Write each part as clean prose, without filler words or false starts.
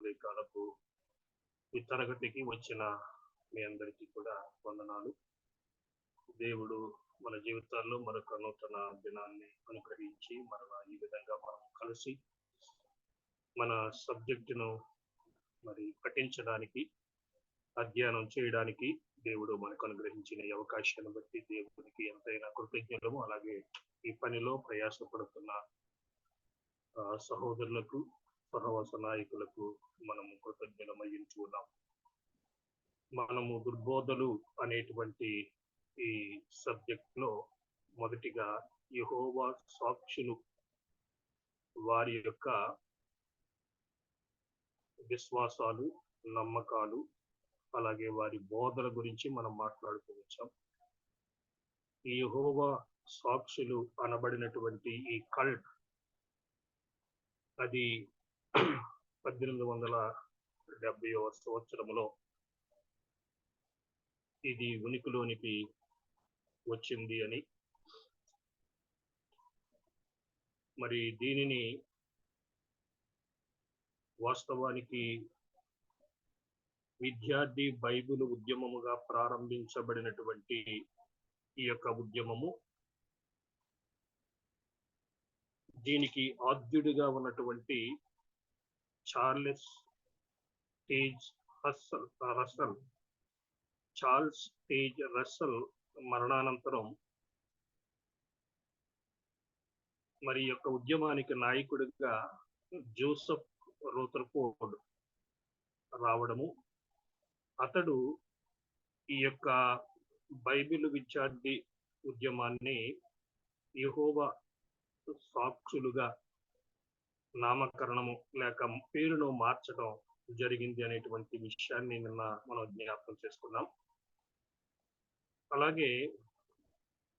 ఉదయకాలపు ఈ తరగతికి వచ్చిన మీ అందరికీ కూడా వందనాలు. దేవుడు మన జీవితాల్లో మరొక నూతన దినాన్ని అనుగ్రహించి మరలా ఈ విధంగా మనం కలిసి మన సబ్జెక్టును మరి పఠించడానికి, అధ్యయనం చేయడానికి దేవుడు మనకు అనుగ్రహించిన ఈ అవకాశాన్ని బట్టి దేవునికి ఎంతైనా కృతజ్ఞతలు. అలాగే ఈ పనిలో ప్రయాసపడుతున్న సహోదరులకు, సహవాస నాయకులకు మనము కృతజ్ఞతమయ్యించు ఉన్నాం. మనము దుర్బోధలు అనేటువంటి ఈ సబ్జెక్ట్ లో మొదటిగా యెహోవా సాక్షులు వారి యొక్క విశ్వాసాలు, నమ్మకాలు, అలాగే వారి బోధల గురించి మనం మాట్లాడుతూ వచ్చాం. ఈ యెహోవా సాక్షులు అనబడినటువంటి ఈ కల్ట్ అది 1870వ సంవత్సరంలో ఇది ఉనికిలోనికి వచ్చింది అని, మరి దీనిని వాస్తవానికి విద్యార్థి బైబిల్ ఉద్యమముగా ప్రారంభించబడినటువంటి ఈ యొక్క ఉద్యమము, దీనికి ఆద్యుడిగా ఉన్నటువంటి చార్లెస్ టేజ్ రస్సెల్ మరణానంతరం మరి యొక్క ఉద్యమానికి నాయకుడిగా జోసెఫ్ రూథర్ఫోర్డ్ రావడము, అతడు ఈ యొక్క బైబిల్ విద్యార్థి ఉద్యమాన్ని యెహోవా సాక్షులుగా నామకరణము లేక పేరును మార్చడం జరిగింది అనేటువంటి విషయాన్ని నిన్న మనం జ్ఞాపకం చేసుకున్నాం. అలాగే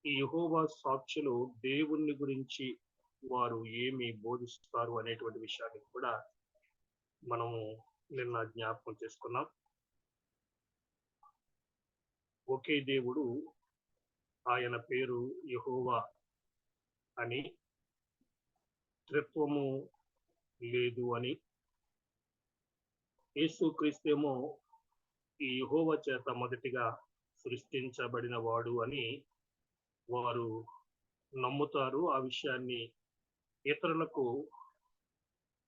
ఈ యెహోవా సాక్షులు దేవుణ్ణి గురించి వారు ఏమి బోధిస్తారు అనేటువంటి విషయాన్ని కూడా మనము నిన్న జ్ఞాపకం చేసుకున్నాం. ఒకే దేవుడు, ఆయన పేరు యెహోవా అని, త్రిత్వము లేదు అని, యేసుక్రీస్తేమో ఈ యెహోవా చేత మొదటిగా సృష్టించబడిన వాడు అని వారు నమ్ముతారు. ఆ విషయాన్ని ఇతరులకు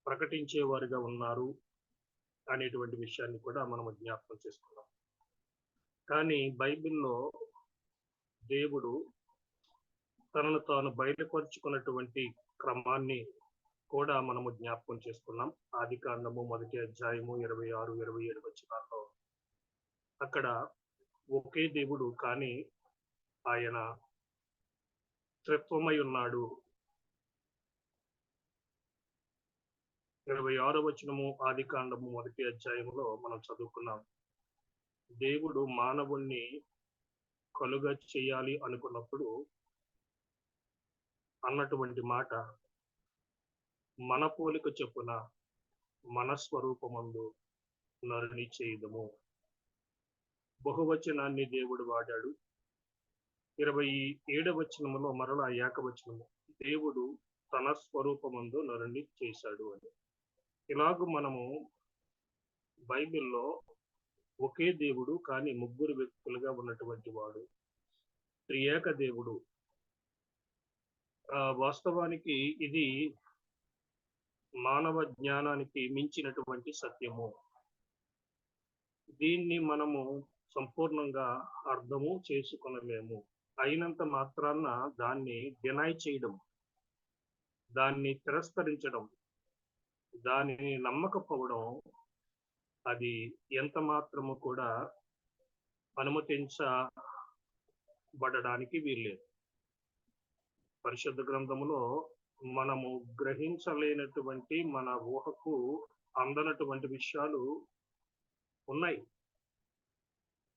ప్రకటించేవారుగా ఉన్నారు అనేటువంటి విషయాన్ని కూడా మనం జ్ఞాపకం చేసుకున్నాం. కానీ బైబిల్లో దేవుడు తనను తాను బయలుపరుచుకున్నటువంటి క్రమాన్ని కూడా మనము జ్ఞాపకం చేసుకున్నాం. ఆదికాండము 1వ అధ్యాయము 26, 27 వచనాల్లో అక్కడ ఒకే దేవుడు కానీ ఆయన త్రిత్వమై ఉన్నాడు. 26వ వచనము ఆదికాండము 1వ అధ్యాయంలో మనం చదువుకున్నాం. దేవుడు మానవుణ్ణి కలుగ చేయాలి అనుకున్నప్పుడు అన్నటువంటి మాట, మన పోలిక చొప్పున మన స్వరూపమందు నరుని చేయుదము. బహువచనాన్ని దేవుడు వాడాడు. 27వ వచనములో మరలా ఏకవచనము, దేవుడు తన స్వరూపమందు నరుని చేశాడు అని. ఇలాగూ మనము బైబిల్లో ఒకే దేవుడు కానీ ముగ్గురు వ్యక్తులుగా ఉన్నటువంటి వాడు, త్రియేక దేవుడు. వాస్తవానికి ఇది మానవ జ్ఞానానికి మించినటువంటి సత్యము. దీన్ని మనము సంపూర్ణంగా అర్థము చేసుకొనలేము. అయినంత మాత్రాన దాన్ని డినై చేయడం, దాన్ని తిరస్కరించడం, దానిని నమ్మకపోవడం అది ఎంత మాత్రము కూడా అనుమతించబడడానికి వీల్లేదు. పరిశుద్ధ గ్రంథములో మనము గ్రహించలేనటువంటి, మన ఊహకు అందనటువంటి విషయాలు ఉన్నాయి.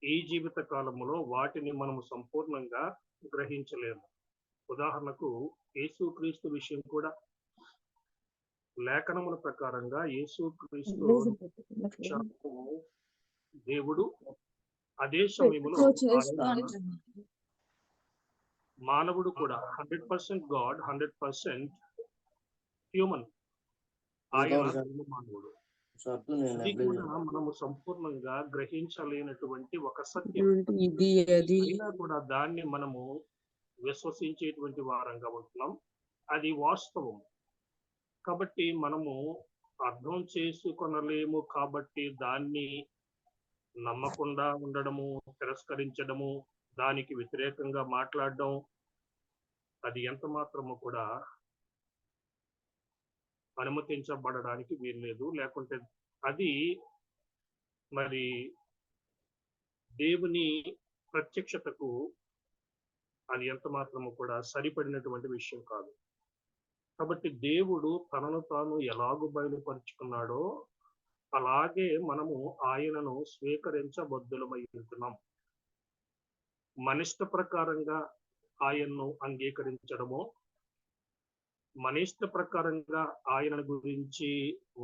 ఈ జీవిత కాలంలో వాటిని మనము సంపూర్ణంగా గ్రహించలేము. ఉదాహరణకు యేసుక్రీస్తు విషయం కూడా లేఖనముల ప్రకారంగా యేసుక్రీస్తు దేవుడు, అదే సమయంలో మానవుడు కూడా 100% గాడ్, 100% హ్యూమన్. ఆయన మానవుడు. ఇది కూడా మనము సంపూర్ణంగా గ్రహించలేనటువంటి ఒక సత్యం. అయినా కూడా దాన్ని మనము విశ్వసించేటువంటి వారంగా ఉంటున్నాం. అది వాస్తవం. కాబట్టి మనము అర్థం చేసుకొనలేము కాబట్టి దాన్ని నమ్మకుండా ఉండడము, తిరస్కరించడము, దానికి వ్యతిరేకంగా మాట్లాడడం, అది ఎంత మాత్రము కూడా అనుమతించబడడానికి వీల్లేదు. లేకుంటే అది మరి దేవుని ప్రత్యక్షతకు అది ఎంత మాత్రము కూడా సరిపడినటువంటి విషయం కాదు. కాబట్టి దేవుడు తనను తాను ఎలాగూ బయలుపరుచుకున్నాడో అలాగే మనము ఆయనను స్వీకరించబద్దులమై ఉంటున్నాం. మనిష్ట ప్రకారంగా ఆయన్ను అంగీకరించడమో, మనిష్ట ప్రకారంగా ఆయన గురించి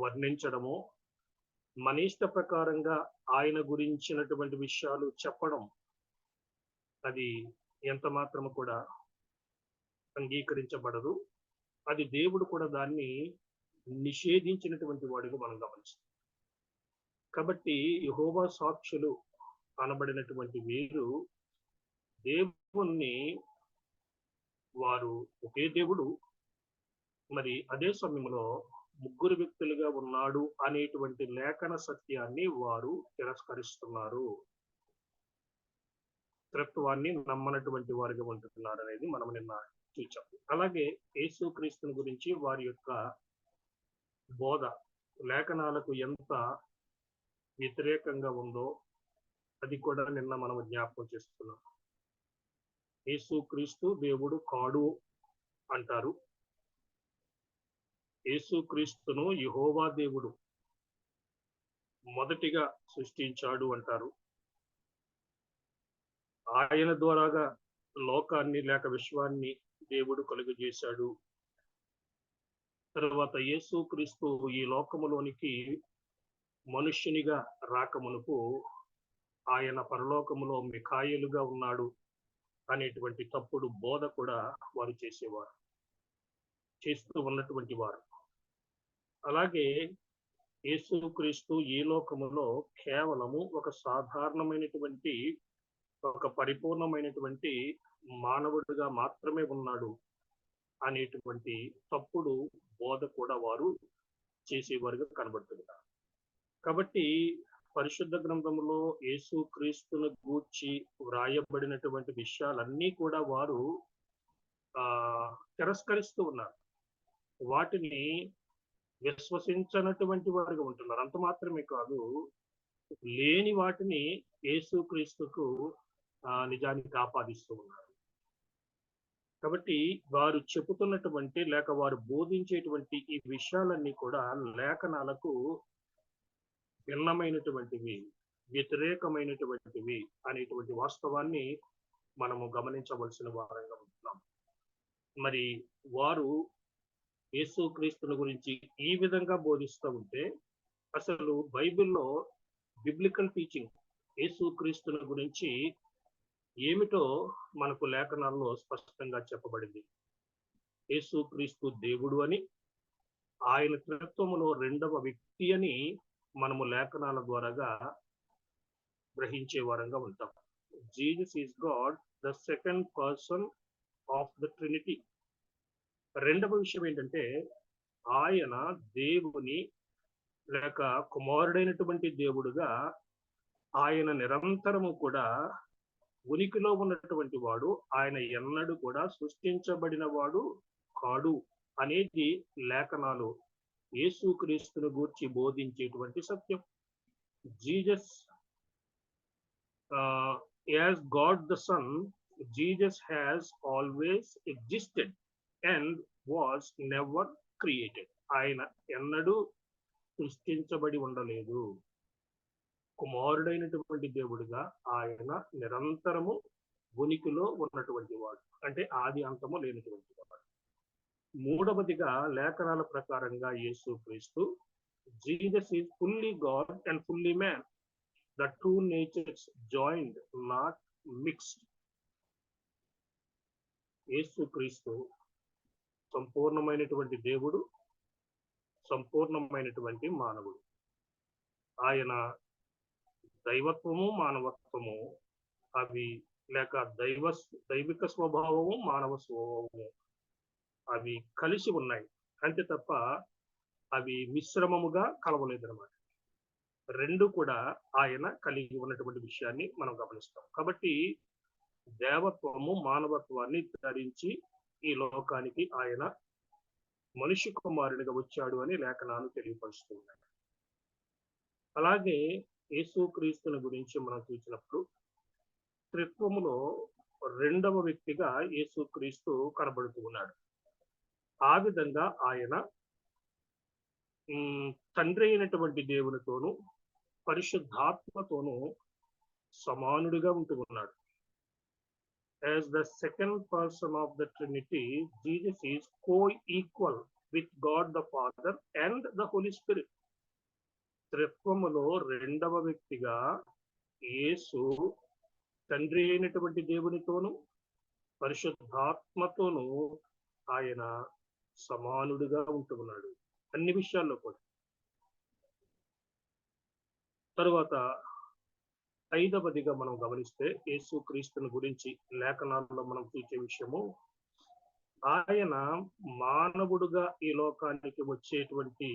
వర్ణించడమో, మనిష్ట ప్రకారంగా ఆయన గురించినటువంటి విషయాలు చెప్పడం, అది ఎంత మాత్రము కూడా అంగీకరించబడదు. అది దేవుడు కూడా దాన్ని నిషేధించినటువంటి వాడిగా మనం గమనిస్తాం. కాబట్టి యెహోవా సాక్షులు అనబడినటువంటి వీరు దేవుణ్ణి, వారు ఒకే దేవుడు, మరి అదే సమయంలో ముగ్గురు వ్యక్తులుగా ఉన్నాడు అనేటువంటి లేఖన సత్యాన్ని వారు తిరస్కరిస్తున్నారు. త్రిత్వాన్ని నమ్మనటువంటి వారిగా ఉంటున్నారు అనేది మనం నిన్న చూచాం. అలాగే యేసుక్రీస్తుని గురించి వారి యొక్క బోధ లేఖనాలకు ఎంత వ్యతిరేకంగా ఉందో అది కూడా నిన్న మనం జ్ఞాపకం చేస్తున్నాం. యేసుక్రీస్తు దేవుడు కాడు అంటారు. యేసుక్రీస్తును యెహోవా దేవుడు మొదటిగా సృష్టించాడు అంటారు. ఆయన ద్వారాగా లోకాన్ని లేక విశ్వాన్ని దేవుడు కలుగజేశాడు. తర్వాత యేసుక్రీస్తు ఈ లోకములోనికి మనుష్యునిగా రాకమునుపు ఆయన పరలోకములో మిఖాయేలుగా ఉన్నాడు అనేటువంటి తప్పుడు బోధ కూడా వారు చేస్తూ ఉన్నటువంటి వారు. అలాగే యేసుక్రీస్తు ఈ లోకములో కేవలము ఒక సాధారణమైనటువంటి, ఒక పరిపూర్ణమైనటువంటి మానవుడిగా మాత్రమే ఉన్నాడు అనేటువంటి తప్పుడు బోధ కూడా వారు చేసేవారుగా కనబడుతున్నారు. కాబట్టి పరిశుద్ధ గ్రంథంలో యేసుక్రీస్తును గూర్చి వ్రాయబడినటువంటి విషయాలన్నీ కూడా వారు తిరస్కరిస్తూ ఉన్నారు. వాటిని విశ్వసించనటువంటి వారుగా ఉంటున్నారు. అంత మాత్రమే కాదు, లేని వాటిని యేసుక్రీస్తుకు నిజానికి ఆపాదిస్తూ ఉన్నారు. కాబట్టి వారు చెబుతున్నటువంటి లేక వారు బోధించేటువంటి ఈ విషయాలన్నీ కూడా లేఖనాలకు భిన్నమైనటువంటివి, వ్యతిరేకమైనటువంటివి అనేటువంటి వాస్తవాన్ని మనము గమనించవలసిన వారంగా ఉంటున్నాం. మరి వారు యేసుక్రీస్తుని గురించి ఈ విధంగా బోధిస్తూ ఉంటే అసలు బైబిల్లో బిబ్లికల్ టీచింగ్ యేసుక్రీస్తుని గురించి ఏమిటో మనకు లేఖనాల్లో స్పష్టంగా చెప్పబడింది. యేసుక్రీస్తు దేవుడు అని, ఆయన త్రిత్వములో రెండవ వ్యక్తి అని మనము లేఖనాల ద్వారాగా గ్రహించే వారంగా ఉంటాం. Jesus is God, the second person of the Trinity. రెండవ విషయం ఏంటంటే ఆయన దేవుని లేక కుమారుడైనటువంటి దేవుడుగా ఆయన నిరంతరము కూడా ఉనికిలో ఉన్నటువంటి వాడు. ఆయన ఎన్నడూ కూడా సృష్టించబడిన వాడు కాడు అనేది లేఖనాలు యేసుక్రీస్తును గూర్చి బోధించేటువంటి సత్యం. Jesus as God the sun, Jesus has always existed and was never created. ఆయన ఎన్నడూ సృష్టించబడి ఉండలేదు. కుమారుడైనటువంటి దేవుడిగా ఆయన నిరంతరము ఉనికిలో ఉన్నటువంటి వాడు, అంటే ఆది అంతము లేనటువంటి వాడు. మూడవదిగా లేఖనాల ప్రకారంగా యేసుక్రీస్తు Jesus is fully God and fully man. The two natures joined, not mixed. యేసుక్రీస్తు సంపూర్ణమైనటువంటి దేవుడు, సంపూర్ణమైనటువంటి మానవుడు. ఆయన దైవత్వము మానవత్వము అవి లేక దైవిక స్వభావము మానవ స్వభావము అవి కలిసి ఉన్నాయి, అంతే తప్ప అవి మిశ్రమముగా కలవలేదన్నమాట. రెండు కూడా ఆయన కలిగి ఉన్నటువంటి విషయాన్ని మనం గమనిస్తాం. కాబట్టి దేవత్వము మానవత్వాన్ని ధరించి ఈ లోకానికి ఆయన మనిషి కుమారునిగా వచ్చాడు అని లేఖనాలు తెలియపరుస్తూ ఉన్నాయి. అలాగే యేసుక్రీస్తుని గురించి మనం చూసినప్పుడు త్రిత్వములో రెండవ వ్యక్తిగా యేసుక్రీస్తు కనబడుతూ ఉన్నాడు. ఆ విధంగా ఆయన తండ్రి అయినటువంటి దేవునితోనూ పరిశుద్ధాత్మతోనూ సమానుడిగా ఉంటూ ఉన్నాడు. As the second person of the Trinity, Jesus is co-equal with God the Father and the Holy Spirit. త్రిత్వములో రెండవ వ్యక్తిగా యేసు తండ్రి అయినటువంటి దేవునితోనూ పరిశుద్ధాత్మతోనూ ఆయన సమానుడిగా ఉంటున్నాడు అన్ని విషయాల్లో కూడా. తరువాత ఐదవదిగా మనం గమనిస్తే యేసుక్రీస్తుని గురించి లేఖనాల్లో మనం చూసే విషయము, ఆయన మానవుడుగా ఈ లోకానికి వచ్చేటువంటి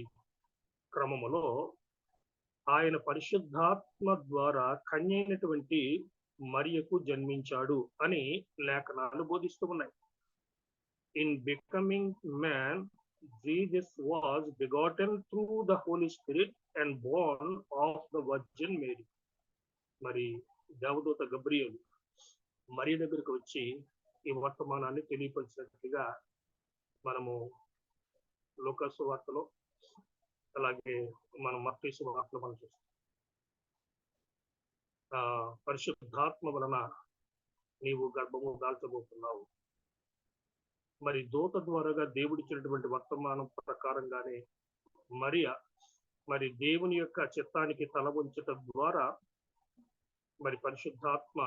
క్రమములో ఆయన పరిశుద్ధాత్మ ద్వారా కన్య అయినటువంటి మరియకు జన్మించాడు అని లేఖనాలు బోధిస్తూ ఉన్నాయి. In becoming man, Jesus was begotten through the Holy Spirit and born of the Virgin Mary. మరి దేవదూత గబ్రియేలు మరియ దగ్గరకు వచ్చి ఈ వర్తమానాన్ని తెలియపరిచినట్టుగా మనము లూకా సువార్తలో, అలాగే మనం మత్తయి సువార్తలో మనం చూస్తాం. పరిశుద్ధాత్మ వలన నీవు గర్భము దాల్చబోతున్నావు. మరి దూత ద్వారాగా దేవుడిచ్చినటువంటి వర్తమానం ప్రకారంగానే మరి దేవుని యొక్క చిత్తానికి తల వంచటం ద్వారా మరి పరిశుద్ధాత్మ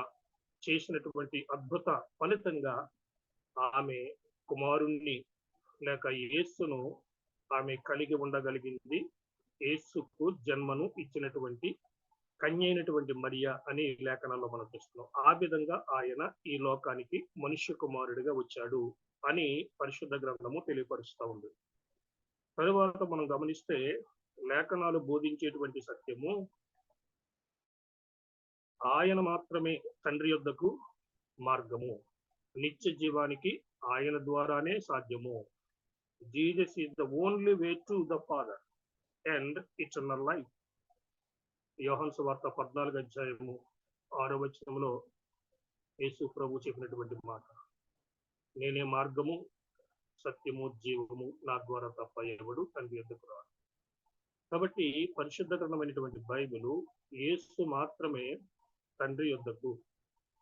చేసినటువంటి అద్భుత ఫలితంగా ఆమె కుమారుణ్ణి లేక యేసును ఆమె కలిగి ఉండగలిగింది. యేసుకు జన్మను ఇచ్చినటువంటి కన్య అయినటువంటి మరియ అని లేఖనాల్లో మనం చూస్తున్నాం. ఆ విధంగా ఆయన ఈ లోకానికి మనుష్య కుమారుడిగా వచ్చాడు అని పరిశుద్ధ గ్రంథము తెలియపరుస్తూ ఉంది. తరువాత మనం గమనిస్తే లేఖనాలు బోధించేటువంటి సత్యము, ఆయన మాత్రమే తండ్రి యొద్దకు మార్గము, నిత్య జీవానికి ఆయన ద్వారానే సాధ్యము. Jesus is the only way to the father and eternal life. యోహాను సువార్త 14:6 యేసు ప్రభు చెప్పినటువంటి మాట, నేనే మార్గము సత్యము జీవము, నా ద్వారా తప్ప ఎవడు తండ్రి యొద్దకు రాడు. కాబట్టి పరిశుద్ధ గ్రంథమైనటువంటి బైబిలు యేసు మాత్రమే తండ్రి యొద్దకు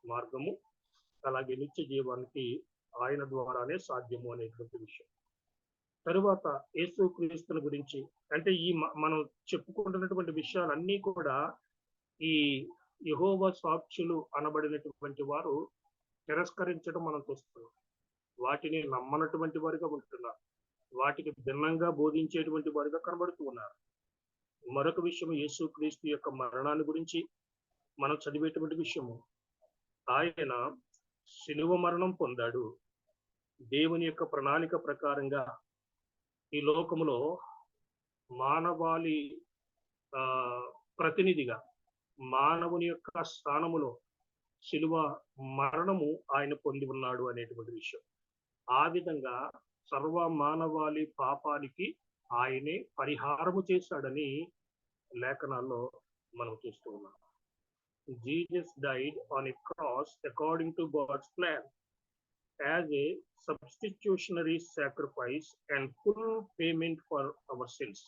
మార్గము, అలాగే నిత్య జీవానికి ఆయన ద్వారానే సాధ్యము అనేటువంటి విషయం. తరువాత యేసుక్రీస్తుని గురించి అంటే ఈ మనం చెప్పుకుంటున్నటువంటి విషయాలన్నీ కూడా ఈ యెహోవా సాక్షులు అనబడినటువంటి వారు తిరస్కరించడం మనం చూస్తున్నాం. వాటిని నమ్మనటువంటి వారిగా ఉంటున్నారు, వాటికి భిన్నంగా బోధించేటువంటి వారిగా కనబడుతూ ఉన్నారు. మరొక విషయం, యేసుక్రీస్తు యొక్క మరణాన్ని గురించి మనం చదివేటువంటి విషయము, ఆయన శిలువ మరణం పొందాడు. దేవుని యొక్క ప్రణాళిక ప్రకారంగా ఈ లోకములో మానవాళి ప్రతినిధిగా మానవుని యొక్క స్థానములో శిలువ మరణము ఆయన పొంది ఉన్నాడు అనేటువంటి విషయం. ఆ విధంగా సర్వ మానవాళి పాపానికి ఆయనే పరిహారము చేశాడని లేఖనాల్లో మనం చూస్తూ ఉన్నాం. Jesus died on a cross according to God's plan as a substitutionary sacrifice and full payment for our sins.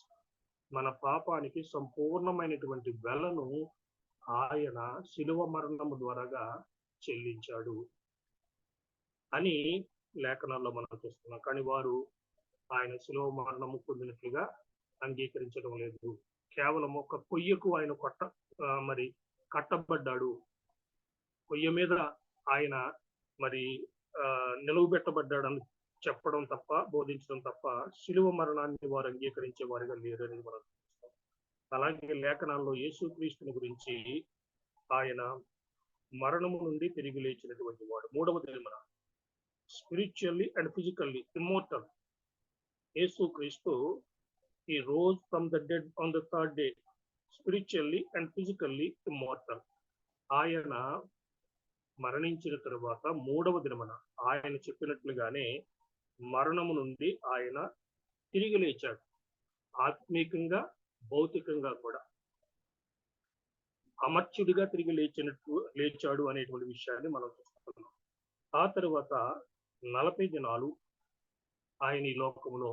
మన పాపానికి సంపూర్ణమైనటువంటి వెలను ఆయన శిలువ మరణము ద్వారాగా చెల్లించాడు అని లేఖనాల్లో మనం చూస్తున్నాం. కానీ వారు ఆయన శిలువ మరణము పొందినట్లుగా అంగీకరించడం లేదు. కేవలం ఒక కొయ్యకు ఆయన కట్టబడ్డాడు, కొయ్య మీద ఆయన మరి నిలువబెట్టబడ్డాడని చెప్పడం తప్ప, బోధించడం తప్ప శిలువ మరణాన్ని వారు అంగీకరించే వారిగా లేరని మనం చూస్తాం. అలాగే లేఖనాల్లో యేసుక్రీస్తుని గురించి ఆయన మరణము నుండి తిరిగి లేచినటువంటి వాడు. మూడవ దినమున స్పిరిచువల్లీ అండ్ ఫిజికల్లీ ఇమ్మోర్టల్. యేసుక్రీస్తు ఈ rose from the dead on the third day, spiritually and physically immortal. ఆయన మరణించిన తరువాత మూడవ దినమున ఆయన చెప్పినట్లుగానే మరణము నుండి ఆయన తిరిగి లేచాడు. ఆత్మీకంగా, భౌతికంగా కూడా అమర్చుడిగా తిరిగి లేచాడు అనేటువంటి విషయాన్ని మనం చూస్తున్నాం. ఆ తరువాత 40 దినాలు ఆయన ఈ లోకంలో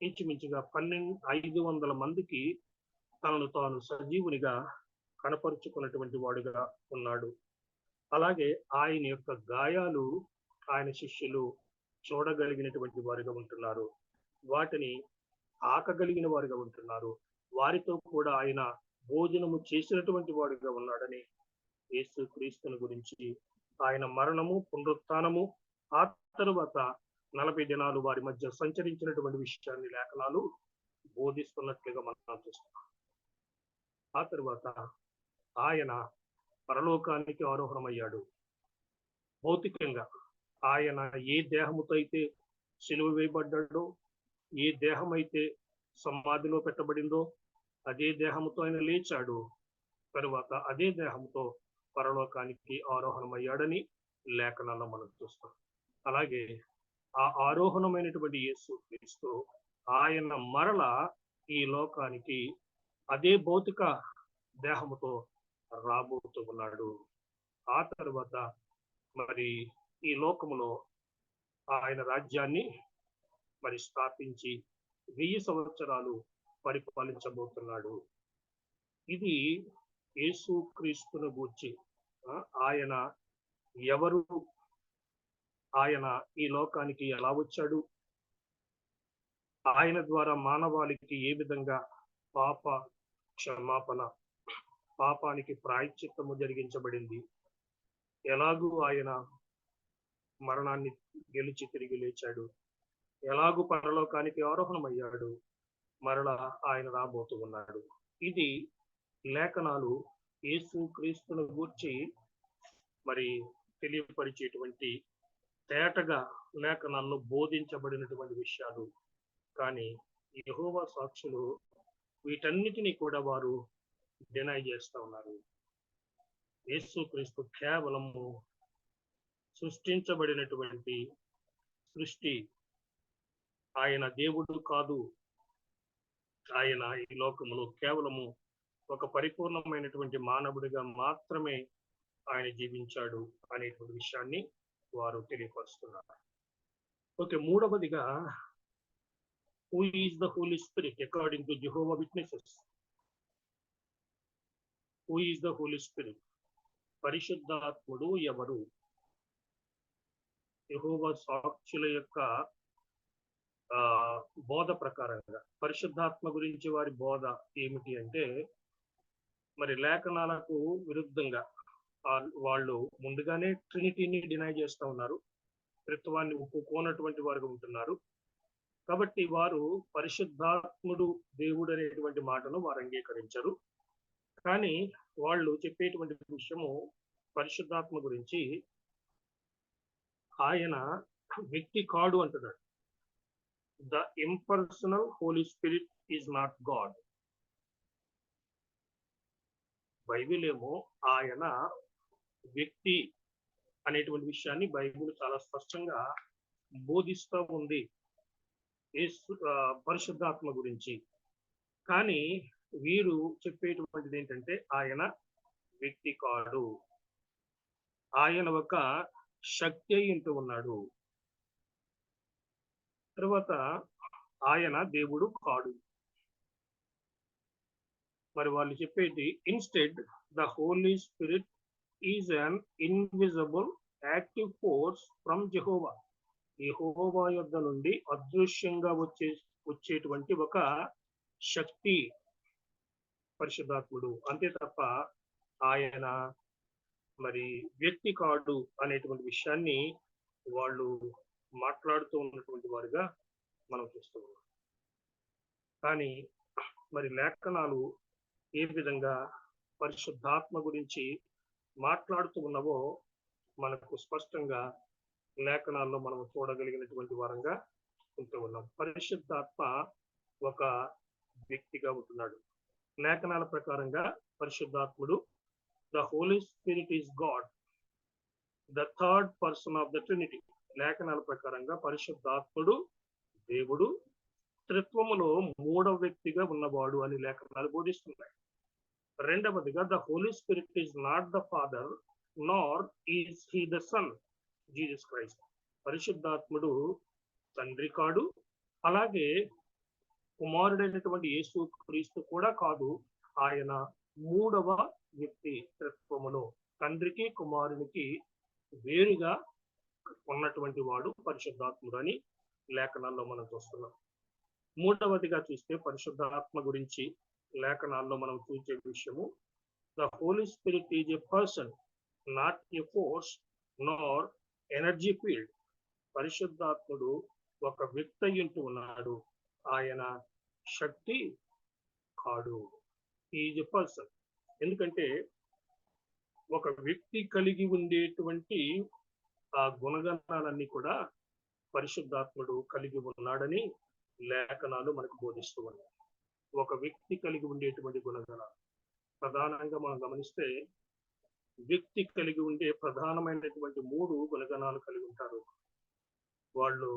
ఇంచుమించుగా 500 మందికి తనను తాను సజీవునిగా కనపరుచుకున్నటువంటి వాడుగా ఉన్నాడు. అలాగే ఆయన యొక్క గాయాలు ఆయన శిష్యులు చూడగలిగినటువంటి వారుగా ఉంటున్నారు, వాటిని ఆకగలిగిన వారుగా ఉంటున్నారు, వారితో కూడా ఆయన భోజనము చేసినటువంటి వాడుగా ఉన్నాడని యేసుక్రీస్తుని గురించి ఆయన మరణము, పునరుత్థానము, ఆ తరువాత 40 దినాలు వారి మధ్య సంచరించినటువంటి విషయాన్ని లేఖనాలు బోధిస్తున్నట్లుగా మనం చూస్తున్నాం. ఆ తరువాత ఆయన పరలోకానికి ఆరోహణమయ్యాడు. భౌతికంగా ఆయన ఏ దేహముతో అయితే సిలువ వేయబడ్డాడో, ఏ దేహం అయితే సమాధిలో పెట్టబడిందో అదే దేహముతో ఆయన లేచాడు. తరువాత అదే దేహంతో పరలోకానికి ఆరోహణమయ్యాడని లేఖనాల్లో మనం చూస్తాం. అలాగే ఆ ఆరోహణమైనటువంటి యేసుక్రీస్తు ఆయన మరల ఈ లోకానికి అదే భౌతిక దేహముతో రాబోతూ ఉన్నాడు. ఆ తర్వాత మరి ఈ లోకములో ఆయన రాజ్యాన్ని మరి స్థాపించి 1000 సంవత్సరాలు పరిపాలించబోతున్నాడు. ఇది యేసుక్రీస్తును గూర్చి ఆయన ఎవరు, ఆయన ఈ లోకానికి ఎలా వచ్చాడు, ఆయన ద్వారా మానవాళికి ఏ విధంగా పాప క్షమాపణ, పాపానికి ప్రాయశ్చిత్తము జరిగించబడింది, ఎలాగూ ఆయన మరణాన్ని గెలిచి తిరిగి లేచాడు, ఎలాగూ పరలోకానికి ఆరోహణమయ్యాడు, మరలా ఆయన రాబోతూ ఉన్నాడు. ఇది లేఖనాలు యేసుక్రీస్తును గూర్చి మరి తెలియపరిచేటువంటి తేటగా లేఖనాల్లో బోధించబడినటువంటి విషయాలు. కానీ యెహోవా సాక్షులు వీటన్నిటినీ కూడా వారు డినై చేస్తూ ఉన్నారు. యేసుక్రీస్తు కేవలము సృష్టించబడినటువంటి సృష్టి, ఆయన దేవుడు కాదు, ఆయన ఈ లోకములో కేవలము ఒక పరిపూర్ణమైనటువంటి మానవుడిగా మాత్రమే ఆయన జీవించాడు అనేటువంటి విషయాన్ని వారు తెలియపరుస్తున్నారు. ఓకే, మూడవదిగా who is the Holi Spirit according to Jehovah Witnesses. Who is the Holi Spirit? పరిశుద్ధాత్ముడు ఎవరు? యెహోవా సాక్షుల యొక్క బోధ ప్రకారంగా పరిశుద్ధాత్మ గురించి వారి బోధ ఏమిటి అంటే, మరి లేఖనాలకు విరుద్ధంగా వాళ్ళు ముందుగానే ట్రినిటీని డినై చేస్తూ ఉన్నారు, త్రిత్వాన్ని ఒప్పుకోనటువంటి వారుగా ఉంటున్నారు. కాబట్టి వారు పరిశుద్ధాత్ముడు దేవుడు అనేటువంటి మాటను వారు అంగీకరించరు. కానీ వాళ్ళు చెప్పేటువంటి విషయము పరిశుద్ధాత్మ గురించి, ఆయన వ్యక్తి కాడు అంటున్నాడు. The impersonal Holy spirit is not God. Bible ఏమో ఆయన వ్యక్తి అనేటువంటి విషయాన్ని బైబిల్ చాలా స్పష్టంగా బోధిస్తూ ఉంది పరిశుద్ధాత్మ గురించి. కానీ వీరు చెప్పేటువంటిది ఏంటంటే ఆయన వ్యక్తి కాడు, ఆయన ఒక శక్తి అయింటూ ఉన్నాడు, తర్వాత ఆయన దేవుడు కాడు. మరి వాళ్ళు చెప్పేది instead the Holi spirit is an invisible active force from Jehovah. యెహోవా యొద్ద నుండి అదృశ్యంగా వచ్చేటువంటి ఒక శక్తి పరిశుద్ధాత్ముడు, అంతే తప్ప ఆయన మరి వ్యక్తి కాడు అనేటువంటి విషయాన్ని వాళ్ళు మాట్లాడుతూ ఉన్నటువంటి వారుగా మనం చూస్తున్నాం. కానీ మరి లేఖనాలు ఏ విధంగా పరిశుద్ధాత్మ గురించి మాట్లాడుతూ ఉన్నవో మనకు స్పష్టంగా లేఖనాల్లో మనం చూడగలిగినటువంటి వారంగా ఉంటూ ఉన్నాం. పరిశుద్ధాత్మ ఒక వ్యక్తిగా ఉంటున్నాడు. లేఖనాల ప్రకారంగా పరిశుద్ధాత్ముడు the Holi spirit is God, the third person of the Trinity. లేఖనాల ప్రకారంగా పరిశుద్ధాత్ముడు దేవుడు, త్రిత్వములో మూడవ వ్యక్తిగా ఉన్నవాడు అని లేఖనాలు బోధిస్తున్నాయి. రెండవదిగా the Holi spirit is not the father nor is he the sun Jesus Christ. పరిశుద్ధాత్ముడు తండ్రి కాడు, అలాగే కుమారుడైనటువంటి యేసు క్రీస్తు కూడా కాదు. ఆయన మూడవ వ్యక్తి త్రిత్వములో, తండ్రికి కుమారునికి వేరుగా ఉన్నటువంటి వాడు పరిశుద్ధాత్ముడు అని లేఖనాల్లో మనం చూస్తున్నాం. మూడవదిగా చూస్తే పరిశుద్ధాత్మ గురించి లేఖనాల్లో మనం చూసే విషయము, the Holi spirit is a person, not a force nor energy field. పరిశుద్ధాత్ముడు ఒక వ్యక్తి అయ్యుంటూ ఉన్నాడు, ఆయన శక్తి కాడు. Is a person. ఎందుకంటే ఒక వ్యక్తి కలిగి ఉండేటువంటి ఆ గుణగణాలన్నీ కూడా పరిశుద్ధాత్ముడు కలిగి ఉన్నాడని లేఖనాలు మనకు బోధిస్తూ ఉన్నాయి. ఒక వ్యక్తి కలిగి ఉండేటువంటి గుణగణాలు ప్రధానంగా మనం గమనిస్తే, వ్యక్తి కలిగి ఉండే ప్రధానమైనటువంటి 3 గుణగణాలు కలిగి ఉంటారు. వాళ్ళు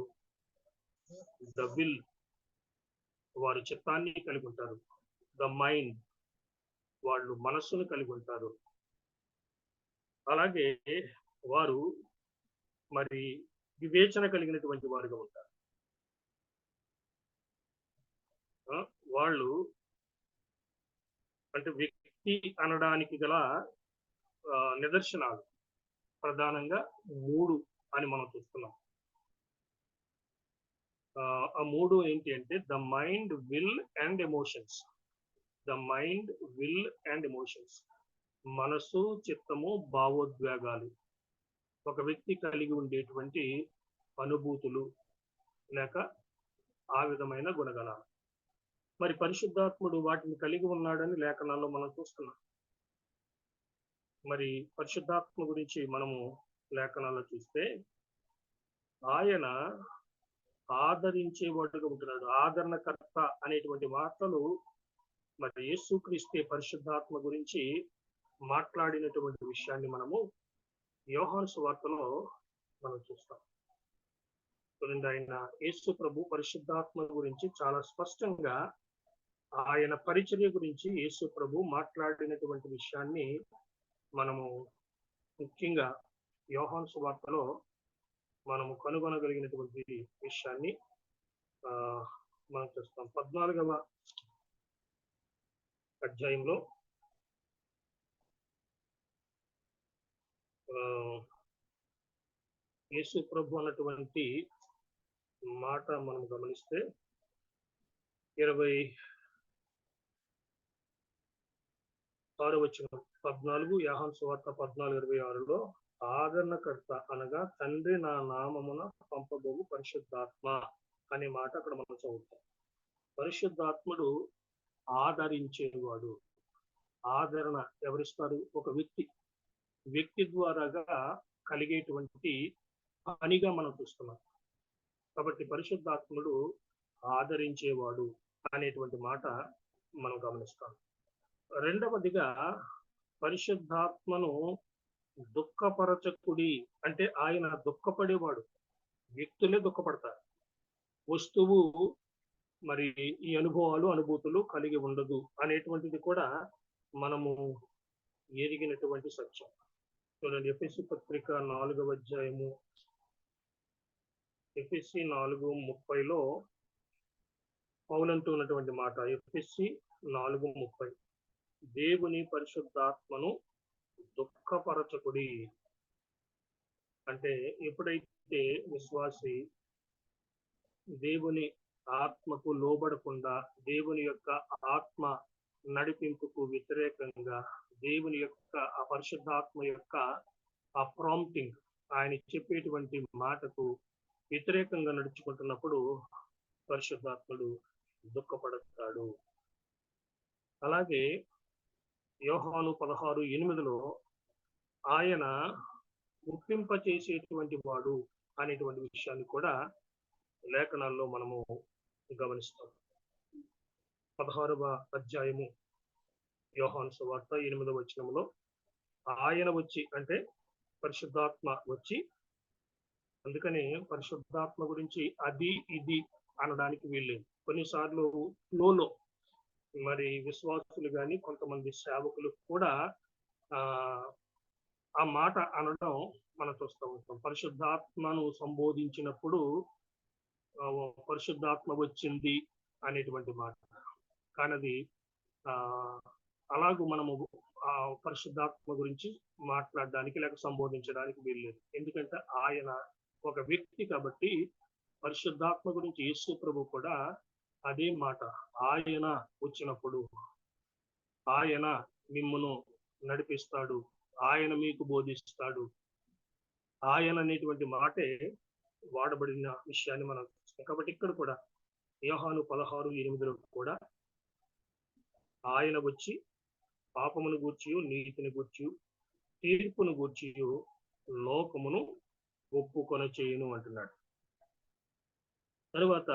ద విల్, వారి చిత్తాన్ని కలిగి ఉంటారు. ద మైండ్, వాళ్ళు మనస్సును కలిగి ఉంటారు. అలాగే వారు మరి వివేచన కలిగినటువంటి వారుగా ఉంటారు. వాళ్ళు అంటే వ్యక్తి అనడానికి గల నిదర్శనాలు ప్రధానంగా 3 అని మనం చూస్తున్నాం. ఆ 3 ఏంటి అంటే the mind, will and emotions. The mind, will and emotions. మనసు, చిత్తము, భావోద్వేగాలు. ఒక వ్యక్తి కలిగి ఉండేటువంటి అనుభూతులు లేక ఆ విధమైన గుణగణాలు. మరి పరిశుద్ధాత్ముడు వాటిని కలిగి ఉన్నాడని లేఖనాల్లో మనం చూస్తున్నాం. మరి పరిశుద్ధాత్మ గురించి మనము లేఖనాల్లో చూస్తే, ఆయన ఆదరించేవాడుగా ఉంటున్నాడు. ఆదరణకర్త అనేటువంటి మాటలు మరి యేసుక్రీస్తు పరిశుద్ధాత్మ గురించి మాట్లాడినటువంటి విషయాన్ని మనము యోహాను సువార్తలో మనం చూస్తాం. ఆయన యేసు ప్రభు పరిశుద్ధాత్మ గురించి చాలా స్పష్టంగా ఆయన పరిచర్య గురించి యేసు ప్రభు మాట్లాడినటువంటి విషయాన్ని మనము ముఖ్యంగా యోహాను సువార్తలో మనము కనుగొనగలిగినటువంటి విషయాన్ని మనం చూస్తాం. 14వ అధ్యాయంలో యేసు ప్రభు అన్నటువంటి మాట మనం గమనిస్తే 26వ వచనం, 14 యోహాను సువార్త 14:26లో ఆదరణకర్త అనగా తండ్రి నా నామమున పంపబోవు పరిశుద్ధాత్మ అనే మాట అక్కడ మనం చదువుతాం. పరిశుద్ధాత్ముడు ఆదరించేవాడు. ఆదరణ ఎవరిస్తారు? ఒక వ్యక్తి ద్వారాగా కలిగేటువంటి పనిగా మనం చూస్తున్నాం. కాబట్టి పరిశుద్ధాత్ముడు ఆదరించేవాడు అనేటువంటి మాట మనం గమనిస్తాం. రెండవదిగా పరిశుద్ధాత్మను దుఃఖపరచకుడి అంటే ఆయన దుఃఖపడేవాడు. వ్యక్తులే దుఃఖపడతారు. వస్తువు మరి ఈ అనుభూతులు కలిగి ఉండదు అనేటువంటిది కూడా మనము ఎరిగినటువంటి సత్యం. చూడండి, ఎఫెసీ పత్రిక 4వ అధ్యాయము ఎఫెసీ 4:30లో పౌలంటూ ఉన్నటువంటి మాట. ఎఫెసీ 4:30, దేవుని పరిశుద్ధాత్మను దుఃఖపరచకుడి. అంటే ఎప్పుడైతే విశ్వాసి దేవుని ఆత్మకు లోబడకుండా, దేవుని యొక్క ఆత్మ నడిపింపుకు వ్యతిరేకంగా, దేవుని యొక్క ఆ పరిశుద్ధాత్మ యొక్క ఆ ప్రాంప్టింగ్, ఆయన చెప్పేటువంటి మాటకు వ్యతిరేకంగా నడుచుకుంటున్నప్పుడు పరిశుద్ధాత్ముడు దుఃఖపడతాడు. అలాగే యోహాను 16:8 ఆయన ఒప్పింప చేసేటువంటి వాడు అనేటువంటి విషయాన్ని కూడా లేఖనాల్లో మనము గమనిస్తాం. 16వ అధ్యాయము యోహాను సువార్త 8వ వచనంలో ఆయన వచ్చి, అంటే పరిశుద్ధాత్మ వచ్చి, అందుకని పరిశుద్ధాత్మ గురించి అది ఇది అనడానికి వీల్లేదు. కొన్నిసార్లు ఫ్లోలో మరి విశ్వాసులు కానీ కొంతమంది సేవకులు కూడా ఆ మాట అనడం మనం చూస్తూ ఉంటాం. పరిశుద్ధాత్మను సంబోధించినప్పుడు పరిశుద్ధాత్మ వచ్చింది అనేటువంటి మాట. కానీ అది అలాగూ మనము ఆ పరిశుద్ధాత్మ గురించి మాట్లాడడానికి లేక సంబోధించడానికి వీల్లేదు. ఎందుకంటే ఆయన ఒక వ్యక్తి కాబట్టి పరిశుద్ధాత్మ గురించి యేసు ప్రభు కూడా అదే మాట, ఆయన వచ్చినప్పుడు ఆయన మిమ్మును నడిపిస్తాడు, ఆయన మీకు బోధిస్తాడు, ఆయన అనేటువంటి మాటే వాడబడిన విషయాన్ని మనం చూస్తాం. కాబట్టి ఇక్కడ కూడా యోహాను 16:8 కూడా ఆయన వచ్చి పాపమును గూర్చియు నీతిని గూర్చియు తీర్పును గూర్చియు లోకమును ఒప్పుకొన చేయును అంటున్నాడు. తరువాత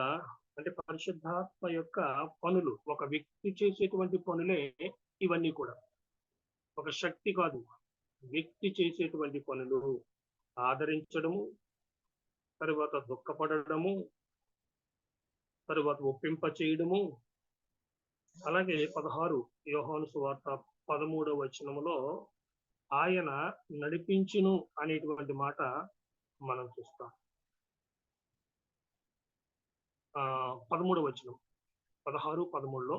అంటే పరిశుద్ధాత్మ యొక్క పనులు, ఒక వ్యక్తి చేసేటువంటి పనులే ఇవన్నీ కూడా. ఒక శక్తి కాదు, వ్యక్తి చేసేటువంటి పనులు. ఆదరించడము, తరువాత దుఃఖపడము, తరువాత ఒప్పింప చేయడము. అలాగే 16 యోహాను సువార్త 13వ వచనములో ఆయన నడిపించును అనేటువంటి మాట మనం చూస్తాం. 13వ వచనం 16:13లో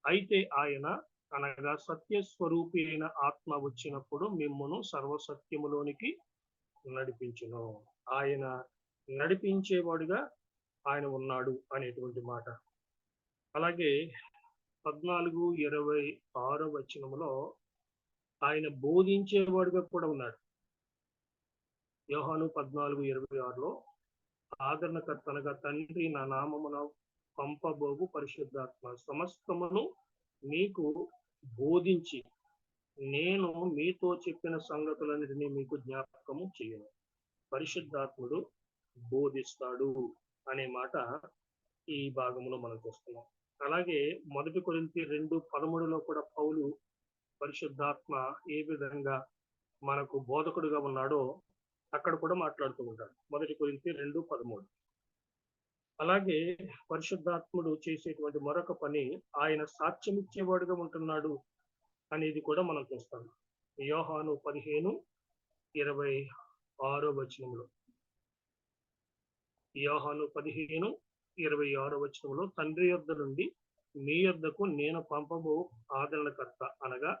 అయితే ఆయన అనగా సత్యస్వరూపి అయిన ఆత్మ వచ్చినప్పుడు మిమ్మును సర్వసత్యములోనికి నడిపించును. ఆయన నడిపించేవాడుగా ఆయన ఉన్నాడు అనేటువంటి మాట. అలాగే 14:26 వచనములో ఆయన బోధించేవాడుగా కూడా ఉన్నాడు. యోహాను 14:26లో ఆదరణకర్త అనగా తండ్రి నా నామమున పంపబోగు పరిశుద్ధాత్మ సమస్తమును మీకు బోధించి నేను మీతో చెప్పిన సంగతులన్నిటినీ మీకు జ్ఞాపకము చేయను. పరిశుద్ధాత్ముడు బోధిస్తాడు అనే మాట ఈ భాగంలో మనం చూస్తున్నాం. అలాగే 1 కొరింథీ 2:13లో కూడా పౌలు పరిశుద్ధాత్మ ఏ విధంగా మనకు బోధకుడుగా ఉన్నాడో అక్కడ కూడా మాట్లాడుతూ ఉంటాడు. 1 కొరింథీ 2:13. అలాగే పరిశుద్ధాత్ముడు చేసేటువంటి మరొక పని ఆయన సాక్ష్యం ఇచ్చేవాడుగా ఉంటున్నాడు అనేది కూడా మనం చూస్తాం. యోహాను 15:26 వచనంలో యోహాను 15:26 వచనంలో తండ్రి యొద్ద నుండి మీ యొద్దకు నేను పంపబో ఆదరణకర్త అనగా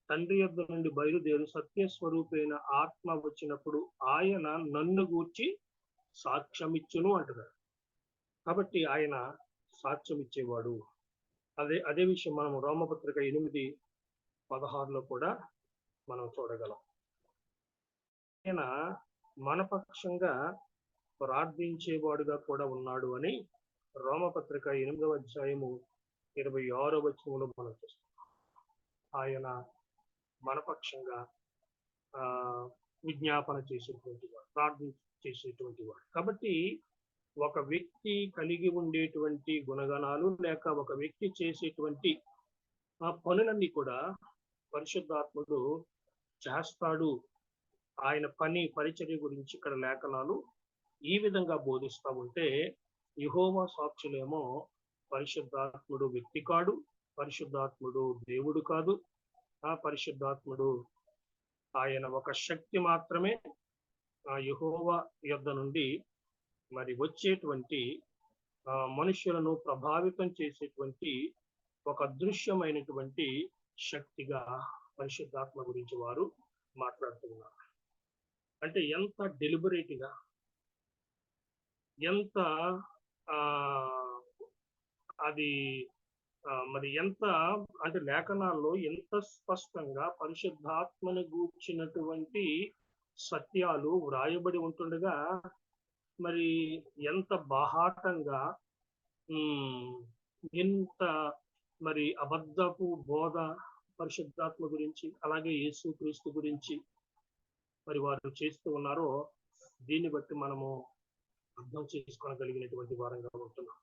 తండ్రి యొద్ద నుండి బయలుదేరు సత్యస్వరూపైన ఆత్మ వచ్చినప్పుడు ఆయన నన్ను గూర్చి సాక్ష్యమిచ్చును అంటున్నాడు. కాబట్టి ఆయన సాక్ష్యం ఇచ్చేవాడు. అదే విషయం మనం రోమపత్రిక 8:16లో కూడా మనం చూడగలం. ఆయన మన పక్షంగా ప్రార్థించేవాడుగా కూడా ఉన్నాడు అని రోమపత్రిక 8వ అధ్యాయము 26వ వచనంలో మనం చూస్తాం. ఆయన మన పక్షంగా విజ్ఞాపన చేసేటువంటి వాడు, ప్రార్థన చేసేటువంటి వాడు. కాబట్టి ఒక వ్యక్తి కలిగి ఉండేటువంటి గుణగణాలు లేక ఒక వ్యక్తి చేసేటువంటి ఆ పనులన్నీ కూడా పరిశుద్ధాత్ముడు చేస్తాడు. ఆయన పని పరిచర్య గురించి ఇక్కడ లేఖనాలు ఈ విధంగా బోధిస్తూ ఉంటే, యెహోవా సాక్షులేమో పరిశుద్ధాత్ముడు వ్యక్తి కాడు, పరిశుద్ధాత్ముడు దేవుడు కాదు, ఆ పరిశుద్ధాత్ముడు ఆయన ఒక శక్తి మాత్రమే. ఆ యెహోవా యొద్ద నుండి మరి వచ్చేటువంటి మనుషులను ప్రభావితం చేసేటువంటి ఒక అదృశ్యమైనటువంటి శక్తిగా పరిశుద్ధాత్మ గురించి వారు మాట్లాడుతున్నారు. అంటే ఎంత డెలిబరేట్గా, ఎంత అది మరి ఎంత అంటే లేఖనాల్లో ఎంత స్పష్టంగా పరిశుద్ధాత్మను గూర్చినటువంటి సత్యాలు వ్రాయబడి ఉంటుండగా మరి ఎంత బాహాటంగా ఎంత మరి అబద్ధపు బోధ పరిశుద్ధాత్మ గురించి, అలాగే యేసు క్రీస్తు గురించి మరి వారు చేస్తూ ఉన్నారో దీన్ని బట్టి మనము అర్థం చేసుకోగలిగినటువంటి వారంగా ఉంటున్నాం.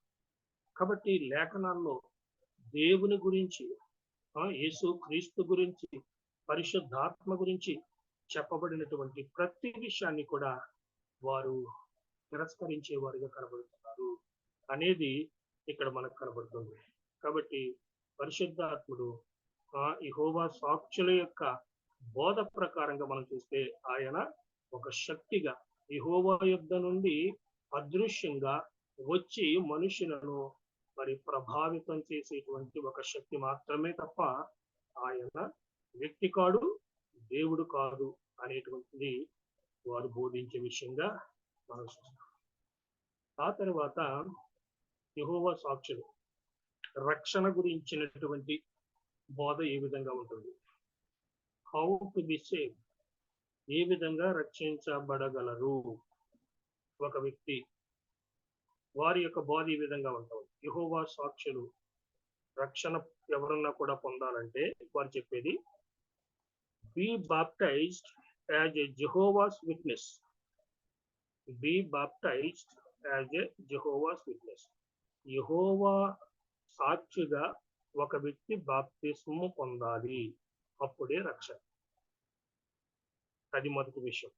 కాబట్టి లేఖనాల్లో దేవుని గురించి, యేసు క్రీస్తు గురించి, పరిశుద్ధాత్మ గురించి చెప్పబడినటువంటి ప్రతి విషయాన్ని కూడా వారు తిరస్కరించే వారిగా కనబడుతున్నారు అనేది ఇక్కడ మనకు కనబడుతుంది. కాబట్టి పరిశుద్ధాత్ముడు యెహోవా సాక్షుల యొక్క బోధ ప్రకారంగా మనం చూస్తే ఆయన ఒక శక్తిగా యెహోవా యుద్ధ నుండి అదృశ్యంగా వచ్చి మనుషులను మరి ప్రభావితం చేసేటువంటి ఒక శక్తి మాత్రమే తప్ప ఆయన వ్యక్తి కాడు, దేవుడు కాదు అనేటువంటిది వారు బోధించే విషయంగా మనం చూస్తాం. ఆ తర్వాత యెహోవా సాక్షులు రక్షణ గురించినటువంటి బోధ ఏ విధంగా ఉంటుంది, హౌ టు బి సేవ్, ఏ విధంగా రక్షించబడగలరు ఒక వ్యక్తి, వారి యొక్క బోధ ఈ విధంగా ఉంటుంది. యెహోవా సాక్షులు రక్షణ ఎవరన్నా కూడా పొందాలంటే వారు చెప్పేది be baptised as a Jehovah's Witness, be baptised as a Jehovah's Witness. యెహోవా సాక్షిగా ఒక వ్యక్తి బాప్తిస్మము పొందాలి, అప్పుడే రక్షణ. అది మొదటి విషయం.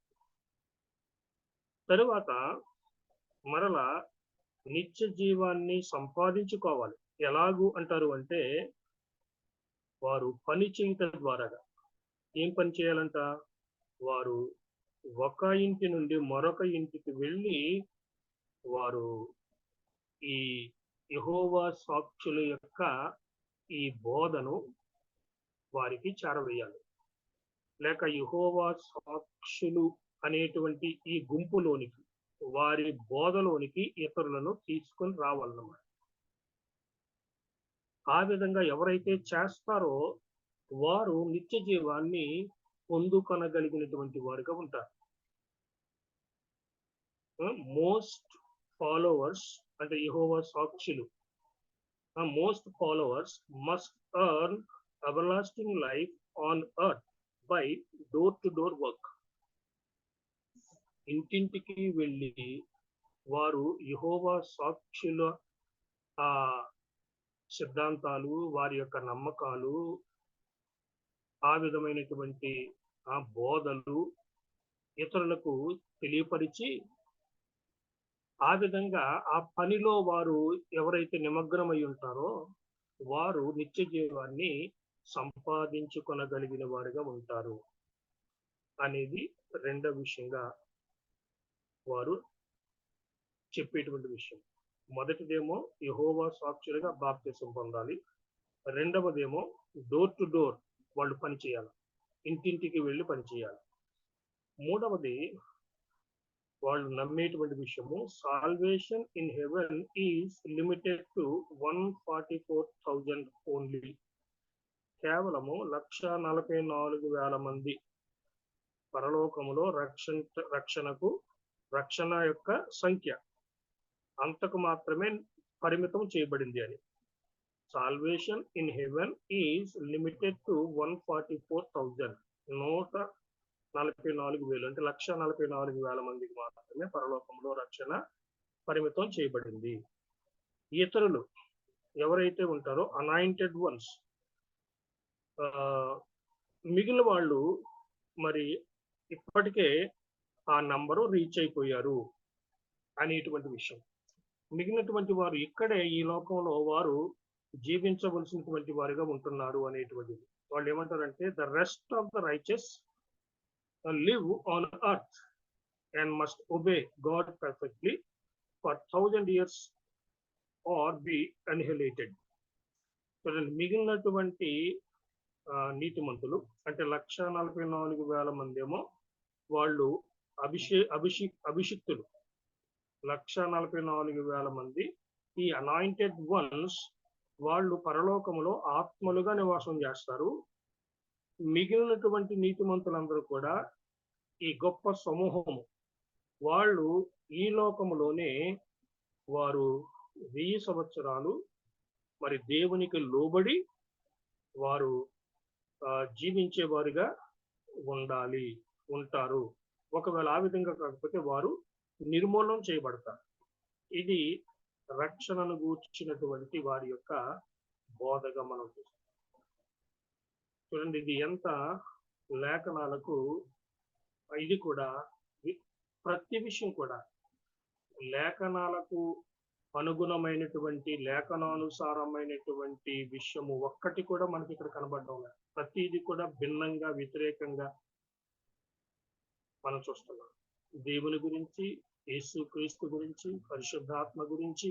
తరువాత మరలా నిత్య జీవాన్ని సంపాదించుకోవాలి. ఎలాగూ అంటారు అంటే వారు పని చేయటం ద్వారాగా. ఏం పని చేయాలంట? వారు ఒక ఇంటి నుండి మరొక ఇంటికి వెళ్ళి వారు ఈ యెహోవా సాక్షుల యొక్క ఈ బోధను వారికి చేరవేయాలి. లేక యెహోవా సాక్షులు అనేటువంటి ఈ గుంపులోనికి, వారి బోధలోనికి ఇతరులను తీసుకొని రావాలన్నమాట. ఆ విధంగా ఎవరైతే చేస్తారో వారు నిత్య జీవాన్ని పొందుకొనగలిగినటువంటి వారుగా ఉంటారు. మోస్ట్ ఫాలోవర్స్ అంటే యెహోవా సాక్షులు, most followers must earn everlasting life on earth by door to door work. ఇంటింటికి వెళ్ళి వారు యెహోవా సాక్షుల ఆ సిద్ధాంతాలు, వారి యొక్క నమ్మకాలు, ఆ విధమైనటువంటి ఆ బోధలు ఇతరులకు తెలియపరిచి, ఆ విధంగా ఆ పనిలో వారు ఎవరైతే నిమగ్నమై ఉంటారో వారు నిత్య జీవాన్ని సంపాదించుకొనగలిగిన వారుగా ఉంటారు అనేది రెండవ విషయంగా వారు చెప్పేటువంటి విషయం. మొదటిదేమో యెహోవా సాక్షులుగా బాప్తిసం పొందాలి. రెండవదేమో డోర్ టు డోర్ వాళ్ళు పని చేయాలి, ఇంటింటికి వెళ్ళి పని చేయాలి. మూడవది వాళ్ళు నమ్మేటువంటి విషయము salvation in heaven is limited to 144,000 only. కేవలము 144,000 మంది పరలోకములో రక్షణ యొక్క సంఖ్య అంతకు మాత్రమే పరిమితం చేయబడింది అని. Salvation in heaven is limited to 144,000, 144,000 అంటే 144,000 మందికి మాత్రమే పరలోకంలో రక్షణ పరిమితం చేయబడింది. ఇతరులు ఎవరైతే ఉంటారో అనాయింటెడ్ వన్స్, మిగిలిన వాళ్ళు మరి ఇప్పటికే ఆ నంబరు రీచ్ అయిపోయారు అనేటువంటి విషయం. మిగిలినటువంటి వారు ఇక్కడే ఈ లోకంలో వారు జీవించవలసినటువంటి వారిగా ఉంటున్నారు అనేటువంటిది. వాళ్ళు ఏమంటారంటే the rest of the righteous live on earth and must obey God perfectly for 1,000 years or be annihilated. మిగిలినటువంటి నీతిమంతులు అంటే 144,000 మంది ఏమో వాళ్ళు అభిషిక్తులు. 144,000 మంది ఈ అనాయింటెడ్ వన్స్ వాళ్ళు పరలోకములో ఆత్మలుగా నివాసం చేస్తారు. మిగిలినటువంటి నీతిమంతులందరూ కూడా ఈ గొప్ప సమూహము వాళ్ళు ఈ లోకములోనే వారు 1000 సంవత్సరాలు మరి దేవునికి లోబడి వారు జీవించేవారుగా ఉండాలి, ఉంటారు. ఒకవేళ ఆ విధంగా కాకపోతే వారు నిర్మూలన చేయబడతారు. ఇది రక్షణను గూర్చినటువంటి వారి యొక్క బోధగా మనం చూస్తాం. చూడండి, ఇది ఎంత లేఖనాలకు ఇది కూడా ప్రతి విషయం కూడా లేఖనాలకు అనుగుణమైనటువంటి లేఖనానుసారమైనటువంటి విషయము ఒక్కటి కూడా మనకి ఇక్కడ కనబడడం లేదు. ప్రతిది కూడా భిన్నంగా వ్యతిరేకంగా మనం చూస్తున్నాం. దేవుని గురించి, యేసు క్రీస్తు గురించి, పరిశుద్ధాత్మ గురించి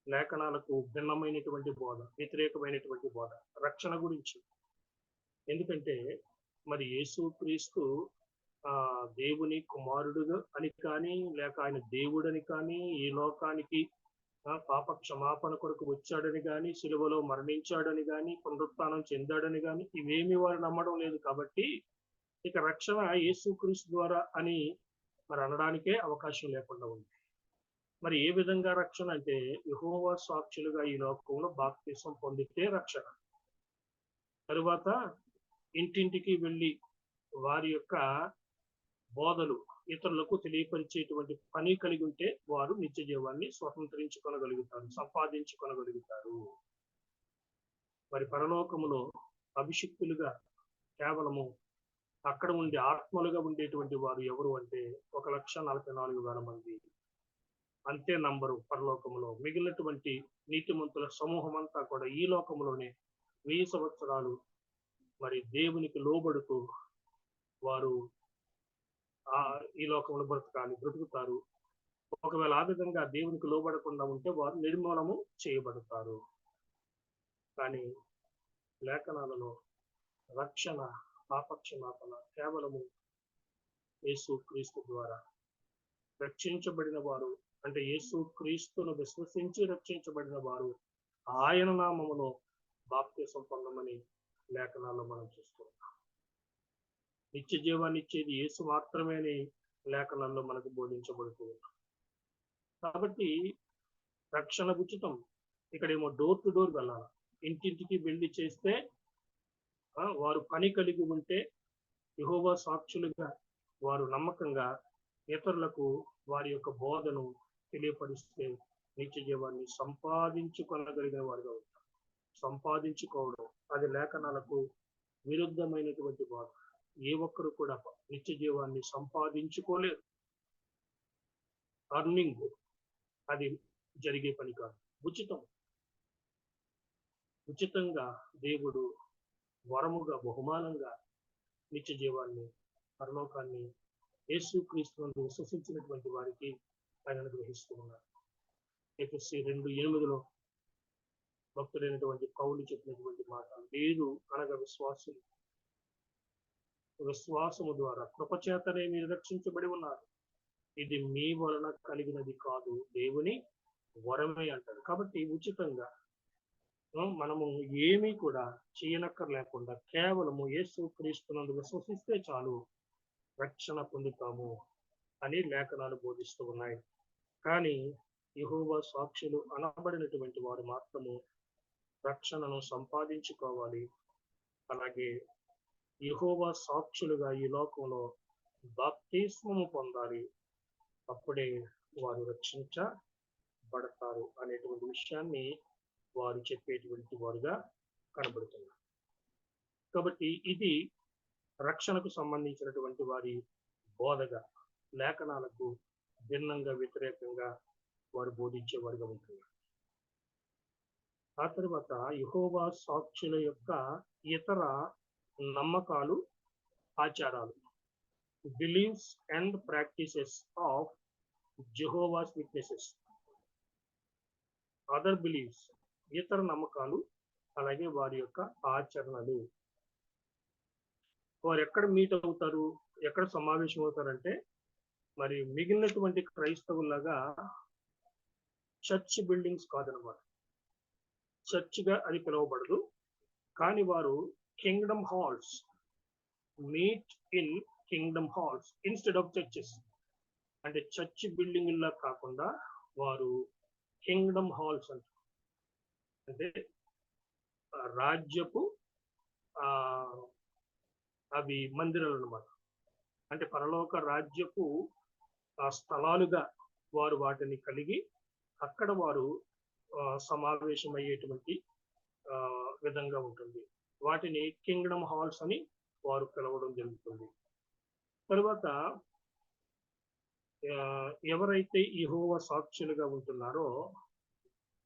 లేఖనాలకు భిన్నమైనటువంటి బోధ, వ్యతిరేకమైనటువంటి బోధ. రక్షణ గురించి, ఎందుకంటే మరి యేసు క్రీస్తు దేవుని కుమారుడు అని కానీ, లేక ఆయన దేవుడని కానీ, ఈ లోకానికి పాప క్షమాపణ కొరకు వచ్చాడని కానీ, సిలువలో మరణించాడని కానీ, పునరుత్థానం చెందాడని కానీ ఇవేమి వారు నమ్మడం లేదు. కాబట్టి ఇక రక్షణ యేసు క్రీస్తు ద్వారా అని మరి అనడానికే అవకాశం లేకుండా ఉంది. మరి ఏ విధంగా రక్షణ అంటే, యెహోవా సాక్షులుగా ఈ లోకంలో బాప్తిసం పొందితే రక్షణ. తరువాత ఇంటింటికి వెళ్ళి వారి యొక్క బోధలు ఇతరులకు తెలియపరిచేటువంటి పని కలిగి ఉంటే వారు నిత్య జీవాన్ని స్వతంత్రించుకొనగలుగుతారు, సంపాదించుకొనగలుగుతారు. మరి పరలోకములో అభిషిక్తులుగా కేవలము అక్కడ ఉండే ఆత్మలుగా ఉండేటువంటి వారు ఎవరు అంటే 1,44,000 మంది. అంతే నంబరు పరలోకములో. మిగిలినటువంటి నీతిమంతుల సమూహం అంతా కూడా ఈ లోకంలోనే 1000 సంవత్సరాలు మరి దేవునికి లోబడుతూ వారు ఈ లోకంలో బ్రతుకుతారు. ఒకవేళ ఆ విధంగా దేవునికి లోబడకుండా ఉంటే వారు నిర్మూలము చేయబడతారు. కానీ లేఖనాలలో రక్షణ, పాపక్షమాపణ కేవలము యేసు క్రీస్తు ద్వారా. రక్షించబడిన వారు అంటే యేసు క్రీస్తును విశ్వసించి రక్షించబడిన వారు ఆయన నామములో బాప్తిసం పొందమని లేఖనాల్లో మనం చూస్తున్నాం. నిత్య జీవాన్ని ఇచ్చేది యేసు మాత్రమే అని లేఖనాల్లో మనకు బోధించబడుతుంది. కాబట్టి రక్షణ ఉచితం. ఇక్కడేమో డోర్ టు డోర్ వెళ్ళాలి, ఇంటింటికి వెళ్ళి చేస్తే వారు పని కలిగి ఉంటే యెహోవా సాక్షులుగా వారు నమ్మకంగా ఇతరులకు వారి యొక్క బోధను తెలియపరిస్తే నిత్య జీవాన్ని సంపాదించుకొనగలిగిన వారుగా ఉంటారు. సంపాదించుకోవడం అది లేఖనాలకు విరుద్ధమైనటువంటి బోధ. ఏ ఒక్కరు కూడా నిత్య జీవాన్ని సంపాదించుకోలేరు. అర్నింగ్ అది జరిగే పని కాదు. ఉచితంగా దేవుడు వరముగా, బహుమానంగా నిత్య జీవాన్ని, పరలోకాన్ని యేసు క్రీస్తును విశ్వసించినటువంటి వారికి ఆయన అనుగ్రహిస్తూ ఉన్నారు. ఎఫెసీ 2:8 భక్తుడైనటువంటి పౌలు చెప్పినటువంటి మాట, లేదు అనగా విశ్వాసము ద్వారా కృపచేతనే మీరు రక్షించబడి ఉన్నారు. ఇది మీ వలన కలిగినది కాదు, దేవుని వరమే అంటారు. కాబట్టి ఉచితంగా మనము ఏమీ కూడా చేయనక్కర్లేకుండా కేవలము యేసు క్రీస్తునందు విశ్వసిస్తే చాలు రక్షణ పొందుతాము అని లేఖనాలు బోధిస్తూ ఉన్నాయి. కానీ యెహోవా సాక్షులు అనబడినటువంటి వారు మాత్రము రక్షణను సంపాదించుకోవాలి. అలాగే యెహోవా సాక్షులుగా ఈ లోకంలో బాప్తిస్మము పొందాలి. అప్పుడే వారు రక్షించబడతారు అనేటువంటి విషయాన్ని వారు చెప్పేటువంటి వారుగా కనబడుతున్నారు. కాబట్టి ఇది రక్షణకు సంబంధించినటువంటి వారి బోధగా, లేఖనాలకు భిన్నంగా, వ్యతిరేకంగా వారు బోధించేవారుగా ఉంటున్నారు. ఆ తర్వాత యెహోవా సాక్షుల యొక్క ఇతర నమ్మకాలు, ఆచారాలు, beliefs and practices of Jehovah's Witnesses. Other beliefs, ఇతర నమ్మకాలు, అలాగే వారి యొక్క ఆచరణలు. వారు ఎక్కడ మీట్ అవుతారు, ఎక్కడ సమావేశం అవుతారంటే మరి మిగిలినటువంటి క్రైస్తవులాగా చర్చ్ బిల్డింగ్స్ కాదనమాట. చర్చ్గా అది పిలువబడదు. కానీ వారు Kingdom halls, meet in Kingdom halls instead of churches. అంటే చర్చ్ బిల్డింగ్లా కాకుండా వారు కింగ్డమ్ హాల్స్ అంటే రాజ్యపు ఆ అవి మందిరాలు అన్నమాట. అంటే పరలోక రాజ్యపు స్థలాలుగా వారు వాటిని కలిగి అక్కడ వారు సమావేశమయ్యేటువంటి విధంగా ఉంటుంది. వాటిని కింగ్డమ్ హాల్స్ అని వారు పిలవడం జరుగుతుంది. తరువాత ఎవరైతే యెహోవా సాక్షులుగా ఉంటున్నారో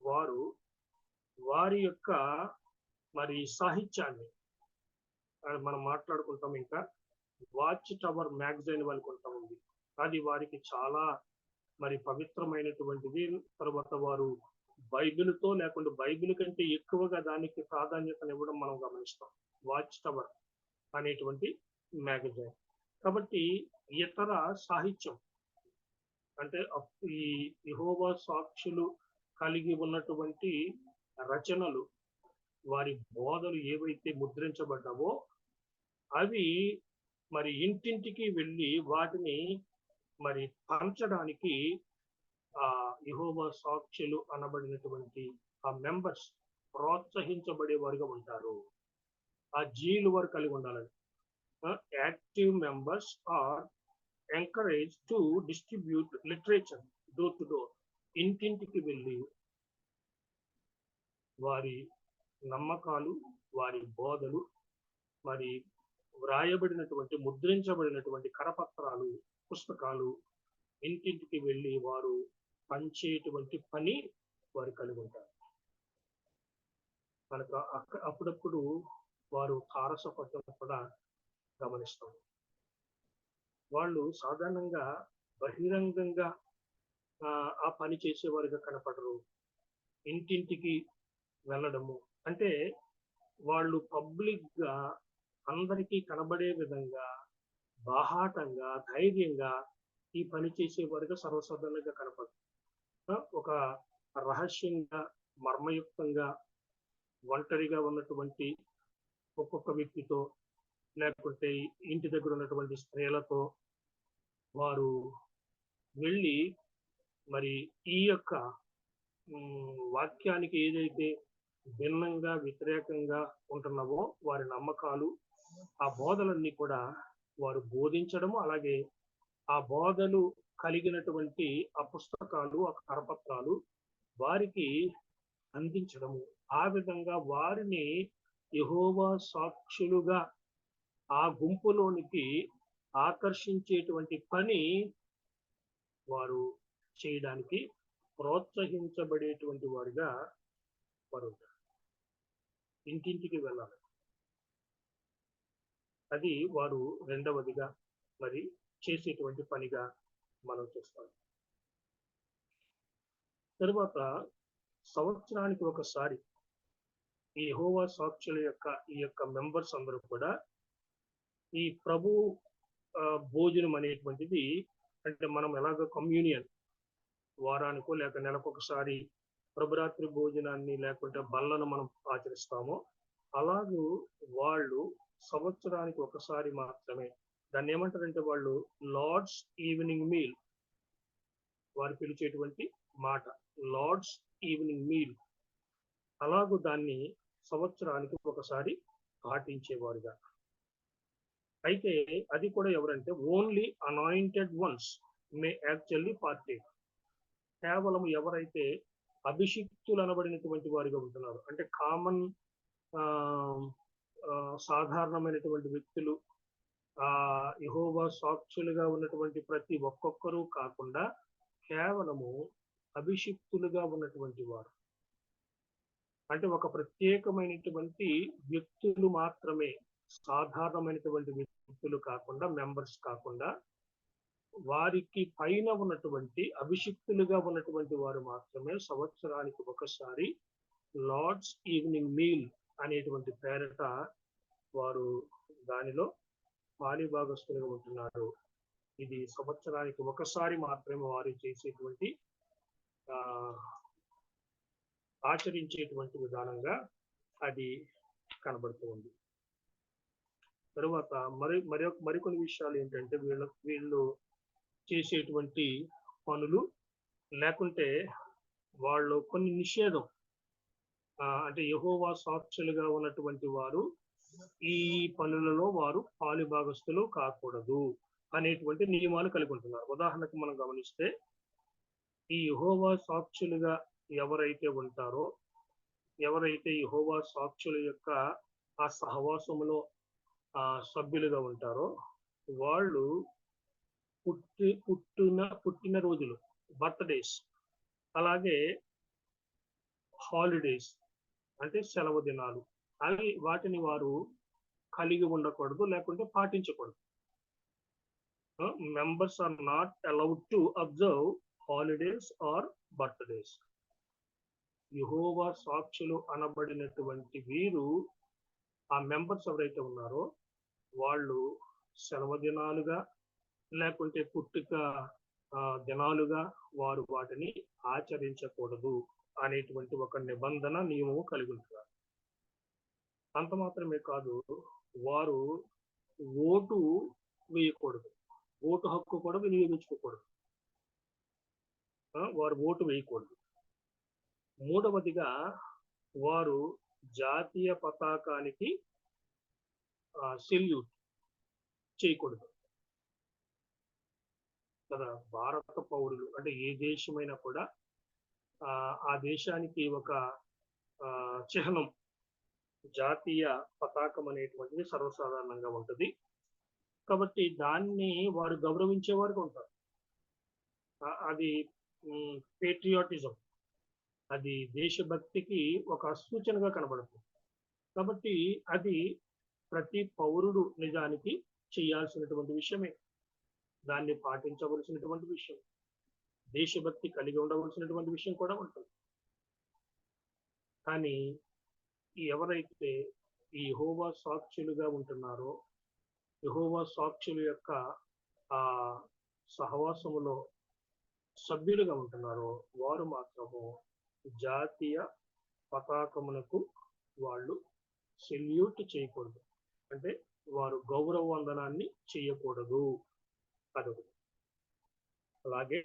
వారు వారి యొక్క మరి సాహిత్యాన్ని మనం మాట్లాడుకుంటాం. ఇంకా వాచ్ టవర్ మ్యాగజైన్ అనుకుంటా ఉంది. అది వారికి చాలా మరి పవిత్రమైనటువంటిది. తర్వాత వారు బైబిల్తో లేకుండా బైబిల్ కంటే ఎక్కువగా దానికి ప్రాధాన్యతనివ్వడం మనం గమనిస్తాం. వాచ్ టవర్ అనేటువంటి మ్యాగజైన్. కాబట్టి ఇతర సాహిత్యం అంటే ఈ యెహోవా సాక్షులు కలిగి ఉన్నటువంటి రచనలు, వారి బోధలు ఏవైతే ముద్రించబడ్డావో అవి మరి ఇంటింటికి వెళ్ళి వాటిని మరి పంచడానికి యెహోవా సాక్షులు అనబడినటువంటి ఆ మెంబర్స్ ప్రోత్సహించబడేవారుగా ఉంటారు. ఆ జీలు వారు కలిగి ఉండాలని. Active members are encourage to distribute literature door to door. ఇంటింటికి వెళ్ళి వారి నమ్మకాలు, వారి బోధలు, మరి వ్రాయబడినటువంటి ముద్రించబడినటువంటి కరపత్రాలు, పుస్తకాలు ఇంటింటికి వెళ్ళి వారు పంచేటువంటి పని వారు కలిగి ఉంటారు. కనుక అప్పుడప్పుడు వారు తారసపడటం కూడా గమనిస్తాం. వాళ్ళు సాధారణంగా బహిరంగంగా ఆ పని చేసేవారుగా కనపడరు. ఇంటింటికి వెళ్ళడము అంటే వాళ్ళు పబ్లిక్ గా అందరికీ కనబడే విధంగా బాహాటంగా, ధైర్యంగా ఈ పని చేసేవారుగా సర్వసాధారణంగా కనపడరు. ఒక రహస్యంగా, మర్మయుక్తంగా, ఒంటరిగా ఉన్నటువంటి ఒక్కొక్క వ్యక్తితో, లేకపోతే ఇంటి దగ్గర ఉన్నటువంటి స్త్రీలతో వారు వెళ్ళి మరి ఈ యొక్క వాక్యానికి ఏదైతే భిన్నంగా, వ్యతిరేకంగా ఉంటున్నావో వారి నమ్మకాలు, ఆ బోధలన్నీ కూడా వారు బోధించడము, అలాగే ఆ బోధలు కలిగినటువంటి ఆ పుస్తకాలు, ఆ కరపత్రాలు వారికి అందించడము. ఆ విధంగా వారిని యెహోవా సాక్షులుగా ఆ గుంపులోనికి ఆకర్షించేటువంటి పని వారు చేయడానికి ప్రోత్సహించబడేటువంటి వారిగా వారు ఉంటారు. ఇంటింటికి వెళ్ళాలి. అది వారు రెండవదిగా మరి చేసేటువంటి పనిగా మనం చూస్తాం. తరువాత సంవత్సరానికి ఒకసారి ఈ యెహోవా సాక్షుల యొక్క ఈ యొక్క మెంబర్స్ అందరూ కూడా ఈ ప్రభు భోజనం అనేటువంటిది, అంటే మనం ఎలాగ కమ్యూనియన్ వారానికో లేక నెలకొకసారి ప్రభురాత్రి భోజనాన్ని లేకుంటే బల్లను మనం ఆచరిస్తామో, అలాగూ వాళ్ళు సంవత్సరానికి ఒకసారి మాత్రమే దాన్ని ఏమంటారంటే వాళ్ళు లార్డ్స్ ఈవినింగ్ మీల్, వారు పిలిచేటువంటి మాట లార్డ్స్ ఈవినింగ్ మీల్, అలాగూ దాన్ని సంవత్సరానికి ఒకసారి పాటించేవారుగా. అయితే అది కూడా ఎవరంటే ఓన్లీ అనాయింటెడ్ వన్స్ మే యాక్చువల్లీ పార్టేక్. కేవలం ఎవరైతే అభిషిక్తులు అనబడినటువంటి వారిగా ఉంటున్నారు, అంటే కామన్ సాధారణమైనటువంటి వ్యక్తులు, యెహోవా సాక్షులుగా ఉన్నటువంటి ప్రతి ఒక్కొక్కరు కాకుండా కేవలము అభిషిక్తులుగా ఉన్నటువంటి వారు, అంటే ఒక ప్రత్యేకమైనటువంటి వ్యక్తులు మాత్రమే, సాధారణమైనటువంటి వ్యక్తులు కాకుండా, మెంబర్స్ కాకుండా వారికి పైన ఉన్నటువంటి అభిషిక్తులుగా ఉన్నటువంటి వారు మాత్రమే సంవత్సరానికి ఒకసారి లార్డ్స్ ఈవినింగ్ మీల్ అనేటువంటి పేరిట వారు దానిలో పాలిభాగస్తులుగా ఉంటున్నారు. ఇది సంవత్సరానికి ఒకసారి మాత్రమే వారు చేసేటువంటి ఆచరించేటువంటి విధానంగా అది కనబడుతూ ఉంది. తరువాత మరికొన్ని విషయాలు ఏంటంటే వీళ్ళు చేసేటువంటి పనులు, లేకుంటే వాళ్ళు కొన్ని నిషేధం, అంటే యెహోవా సాక్షులుగా ఉన్నటువంటి వారు ఈ పనులలో వారు పాలుభాగస్తులు కాకూడదు అనేటువంటి నియమాలు కలిగి ఉంటున్నారు. ఉదాహరణకు మనం గమనిస్తే ఈ యెహోవా సాక్షులుగా ఎవరైతే ఉంటారో, ఎవరైతే యెహోవా సాక్షుల యొక్క ఆ సహవాసములో సభ్యులుగా ఉంటారో, వాళ్ళు పుట్టిన రోజులు, బర్త్‌డేస్, అలాగే హాలిడేస్ అంటే సెలవు దినాలు, వాటిని వారు కలిగి ఉండకూడదు, లేకుంటే పాటించకూడదు. Members are not allowed to observe holidays or birthdays. యెహోవా సాక్షులు అనబడినటువంటి వీరు, ఆ మెంబర్స్ ఎవరైతే ఉన్నారో వాళ్ళు సెలవు దినాలుగా, లేకుంటే పుట్టుక దినాలుగా వారు వాటిని ఆచరించకూడదు అనేటువంటి ఒక నిబంధన, నియమము కలిగి ఉంటారు. అంత మాత్రమే కాదు, వారు ఓటు వేయకూడదు, ఓటు హక్కు కూడా వినియోగించుకోకూడదు. వారు ఓటు వేయకూడదు. మూడవదిగా, వారు జాతీయ పతాకానికి సెల్యూట్ చేయకూడదు కదా. భారత పౌరులు అంటే ఏ దేశమైనా కూడా ఆ దేశానికి ఒక చిహ్నం, జాతీయ పతాకం అనేటువంటిది సర్వసాధారణంగా ఉంటుంది. కాబట్టి దాన్ని వారు గౌరవించే వారుగా ఉంటారు. అది పేట్రియాటిజం, అది దేశభక్తికి ఒక సూచనగా కనబడుతుంది. కాబట్టి అది ప్రతి పౌరుడు నిజానికి చేయాల్సినటువంటి విషయమే, దాన్ని పాటించవలసినటువంటి విషయం, దేశభక్తి కలిగి ఉండవలసినటువంటి విషయం కూడా ఉంటుంది. కానీ ఎవరైతే ఈ యెహోవా సాక్షులుగా ఉంటున్నారో, యెహోవా సాక్షుల యొక్క ఆ సహవాసములో సభ్యులుగా ఉంటున్నారో, వారు మాత్రము జాతీయ పతాకమునకు వాళ్ళు సెల్యూట్ చేయకూడదు, అంటే వారు గౌరవ వందనాన్ని చేయకూడదు. అదొకటి. అలాగే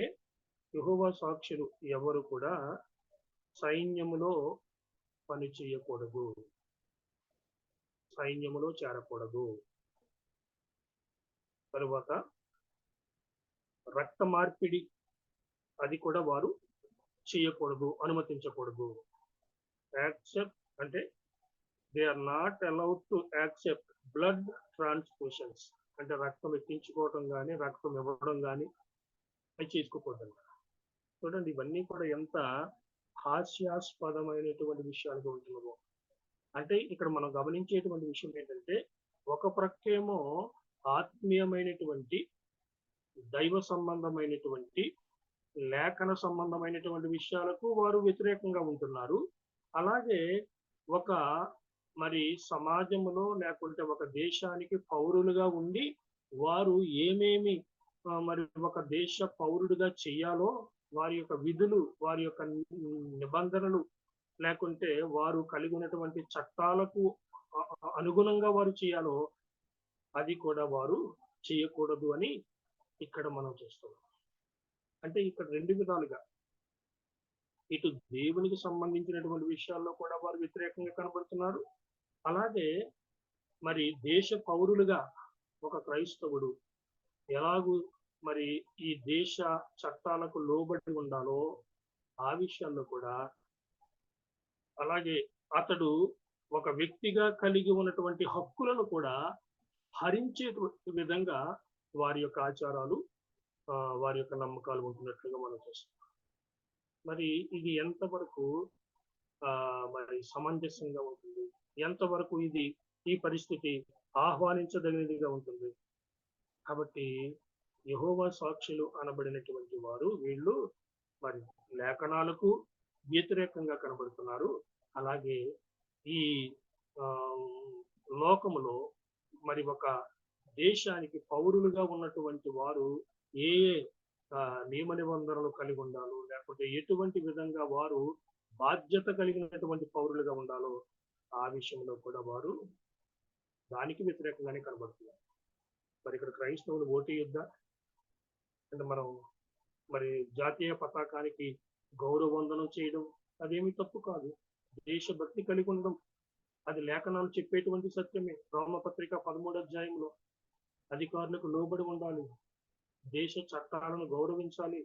యెహోవా సాక్షులు ఎవరు కూడా సైన్యములో పని చేయకూడదు, సైన్యములో చేరకూడదు. తరువాత రక్త మార్పిడి, అది కూడా వారు చేయకూడదు, అనుమతించకూడదు. యాక్సెప్ట్ అంటే they are not allowed to accept blood transfusions, అంటే రక్తం ఎక్కించుకోవటం కానీ, రక్తం ఇవ్వడం కానీ అవి చేసుకోకూడదు. చూడండి, ఇవన్నీ కూడా ఎంత హాస్యాస్పదమైనటువంటి విషయాలుగా ఉంటున్నామో. అంటే ఇక్కడ మనం గమనించేటువంటి విషయం ఏంటంటే, ఒక ప్రక్కేమో ఆత్మీయమైనటువంటి, దైవ సంబంధమైనటువంటి, లేఖన సంబంధమైనటువంటి విషయాలకు వారు వ్యతిరేకంగా ఉంటున్నారు. అలాగే ఒక సమాజంలో, లేకుంటే ఒక దేశానికి పౌరులుగా ఉండి వారు ఏమేమి ఒక దేశ పౌరుడిగా చేయాలో, వారి యొక్క విధులు, వారి యొక్క నిబంధనలు, లేకుంటే వారు కలిగి ఉన్నటువంటి చట్టాలకు అనుగుణంగా వారు చేయాలో అది కూడా వారు చేయకూడదు అని ఇక్కడ మనం చూస్తున్నాం. అంటే ఇక్కడ రెండు విధాలుగా, ఇటు దేవునికి సంబంధించినటువంటి విషయాల్లో కూడా వారు వ్యతిరేకంగా కనబడుతున్నారు. అలాగే దేశ పౌరులుగా ఒక క్రైస్తవుడు ఎలాగూ ఈ దేశ చట్టాలకు లోబడి ఉండాలో ఆ విషయాల్లో కూడా, అలాగే అతడు ఒక వ్యక్తిగా కలిగి ఉన్నటువంటి హక్కులను కూడా హరించే విధంగా వారి యొక్క ఆచారాలు, వారి యొక్క నమ్మకాలు ఉంటున్నట్లుగా మనం చూస్తాం. ఇది ఎంతవరకు సమంజసంగా ఉంటుంది, ఎంతవరకు ఈ పరిస్థితి ఆహ్వానించదగినదిగా ఉంటుంది. కాబట్టి యెహోవా సాక్షులు అనబడినటువంటి వారు, వీళ్ళు లేఖనాలకు వ్యతిరేకంగా కనబడుతున్నారు. అలాగే ఈ లోకములో ఒక దేశానికి పౌరులుగా ఉన్నటువంటి వారు ఏ నియమ నిబంధనలు కలిగి ఉండాలో, లేకపోతే ఎటువంటి విధంగా వారు బాధ్యత కలిగినటువంటి పౌరులుగా ఉండాలో ఆ విషయంలో కూడా వారు దానికి వ్యతిరేకంగానే కనబడుతున్నారు. ఇక్కడ క్రైస్తవులు ఓటేయొద్దా అంటే, మనం జాతీయ పతాకానికి గౌరవ వందనం చేయడం అదేమి తప్పు కాదు. దేశభక్తి కలిగి ఉండడం అది లేఖనాలు చెప్పేటువంటి సత్యమే. రోమపత్రిక 13వ అధ్యాయంలో అధికారులకు లోబడి ఉండాలి, దేశ చట్టాలను గౌరవించాలి.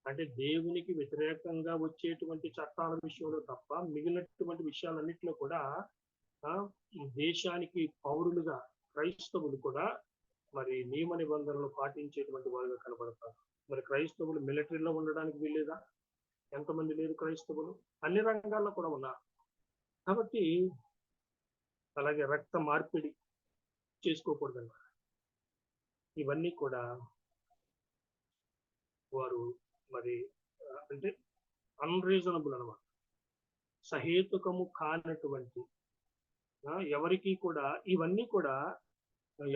అంటే దేవునికి వ్యతిరేకంగా వచ్చేటువంటి చట్టాల విషయంలో తప్ప మిగిలినటువంటి విషయాలన్నింటిలో కూడా ఈ దేశానికి పౌరులుగా క్రైస్తవులు కూడా మరి నియమ నిబంధనలు పాటించేటువంటి వారుగా కనబడతారు. మరి క్రైస్తవులు మిలిటరీలో ఉండడానికి వీల్లేదా? ఎంతమంది లేరు క్రైస్తవులు? అన్ని రంగాల్లో కూడా ఉన్నారు. కాబట్టి అలాగే రక్త మార్పిడి చేసుకోకూడదన్న ఇవన్నీ కూడా వారు మరి అంటే అన్రీజనబుల్ అనమాట, సహేతుకము కానటువంటి, ఎవరికి కూడా ఇవన్నీ కూడా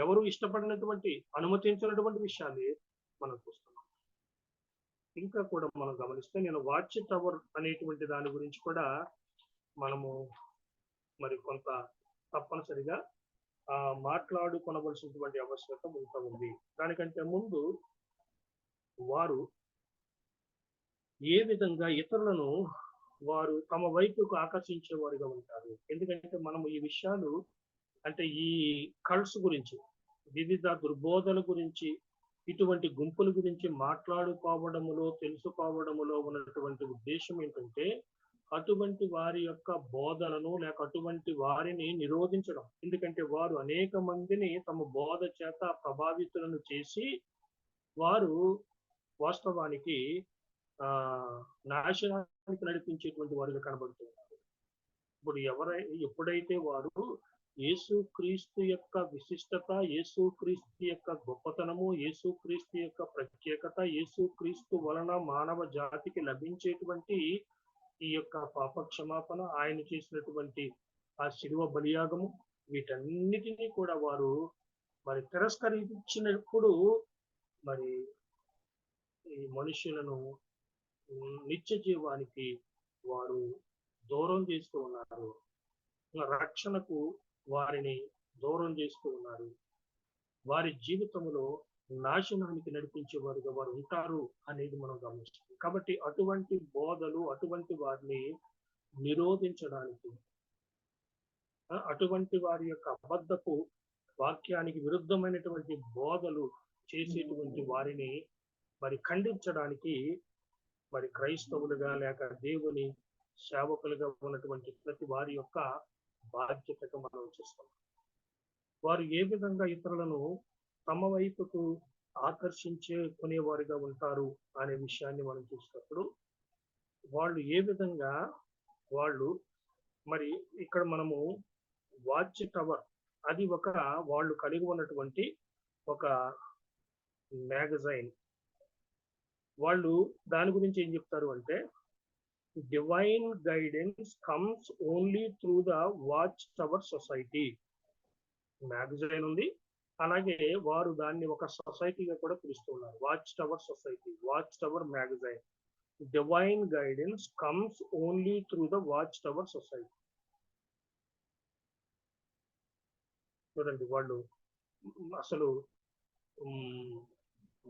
ఎవరు ఇష్టపడినటువంటి అనుమతించినటువంటి విషయాన్ని మనం చూస్తున్నాం. ఇంకా కూడా మనం గమనిస్తే నేను వాచ్ టవర్ అనేటువంటి దాని గురించి కూడా మనము మరి కొంత తప్పనిసరిగా మాట్లాడుకొనవలసినటువంటి అవసరత ఉంది. దానికంటే ముందు వారు ఏ విధంగా ఇతరులను వారు తమ వైపుకు ఆకర్షించేవారుగా ఉంటారు. ఎందుకంటే మనము ఈ విషయాలు అంటే ఈ కల్ట్స్ గురించి, వివిధ దుర్బోధల గురించి, ఇటువంటి గుంపుల గురించి మాట్లాడుకోవడములో, తెలుసుకోవడములో ఉన్నటువంటి ఉద్దేశం ఏంటంటే అటువంటి వారి యొక్క బోధనను లేక అటువంటి వారిని నిరోధించడం. ఎందుకంటే వారు అనేక మందిని తమ బోధ చేత ప్రభావితులను చేసి వారు వాస్తవానికి నాశనానికి నడిపించేటువంటి వారుగా కనబడుతున్నారు. ఇప్పుడు ఎప్పుడైతే వారు యేసుక్రీస్తు యొక్క విశిష్టత, యేసుక్రీస్తు యొక్క గొప్పతనము, యేసుక్రీస్తు యొక్క ప్రత్యేకత, యేసుక్రీస్తు వలన మానవ జాతికి లభించేటువంటి ఈ యొక్క పాప క్షమాపణ, ఆయన చేసినటువంటి ఆ శిలువ బలియాగము, వీటన్నిటినీ కూడా వారు మరి తిరస్కరించినప్పుడు మరి ఈ మనుషులను నిత్య జీవానికి వారు దూరం చేస్తూ ఉన్నారు, రక్షణకు వారిని దూరం చేస్తూ ఉన్నారు. వారి జీవితంలో నాశనానికి నడిపించేవారుగా వారు ఉంటారు అనేది మనం గమనిస్తాం. కాబట్టి అటువంటి బోధలు, అటువంటి వారిని నిరోధించడానికి, అటువంటి వారి యొక్క అబద్ధపు వాక్యానికి విరుద్ధమైనటువంటి బోధలు చేసేటువంటి వారిని మరి ఖండించడానికి మరి క్రైస్తవులుగా లేక దేవుని సేవకులుగా ఉన్నటువంటి ప్రతి వారి యొక్క బాధ్యతగా మనం చూస్తాం. వారు ఏ విధంగా ఇతరులను తమ వైపుకు ఆకర్షించుకునేవారుగా ఉంటారు అనే విషయాన్ని మనం చూసినప్పుడు వాళ్ళు ఏ విధంగా వాళ్ళు మరి ఇక్కడ మనము వాచ్ టవర్, అది వాళ్ళు కలిగి ఉన్నటువంటి ఒక మ్యాగజైన్. వాళ్ళు దాని గురించి ఏం చెప్తారు అంటే divine guidance comes only through the Watch Tower society. Magazine ఉంది, అలాగే వారు దాన్ని ఒక సొసైటీగా కూడా పిలుస్తున్నారు, watch Tower society, watch tower magazine. Divine guidance comes only through the Watch Tower society. చూడండి, వాళ్ళు అసలు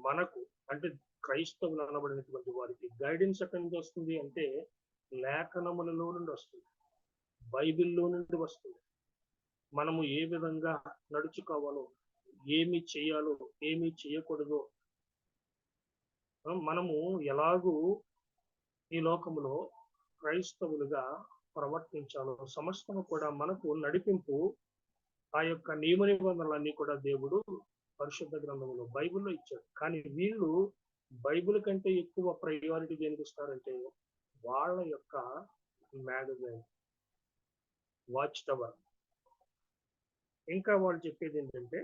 మనకు అంటే క్రైస్తవులు అనబడినటువంటి వారికి గైడెన్స్ ఎక్కడి నుంచి వస్తుంది అంటే లేఖనములలో నుండి వస్తుంది, బైబిల్లో నుండి వస్తుంది. మనము ఏ విధంగా నడుచుకోవాలో, ఏమి చేయాలో, ఏమి చేయకూడదో, మనము ఎలాగూ ఈ లోకములో క్రైస్తవులుగా ప్రవర్తించాలో సమస్తము కూడా మనకు నడిపింపు ఆ యొక్క నియమ నిబంధనలన్నీ కూడా దేవుడు పరిశుద్ధ గ్రంథంలో బైబిల్లో ఇచ్చాడు. కానీ వీళ్ళు బైబిల్ కంటే ఎక్కువ ప్రయారిటీ దేనికి ఇస్తారంటే వాళ్ళ యొక్క మ్యాగజైన్, వాచ్ టవర్. ఇంకా వాళ్ళు చెప్పేది ఏంటంటే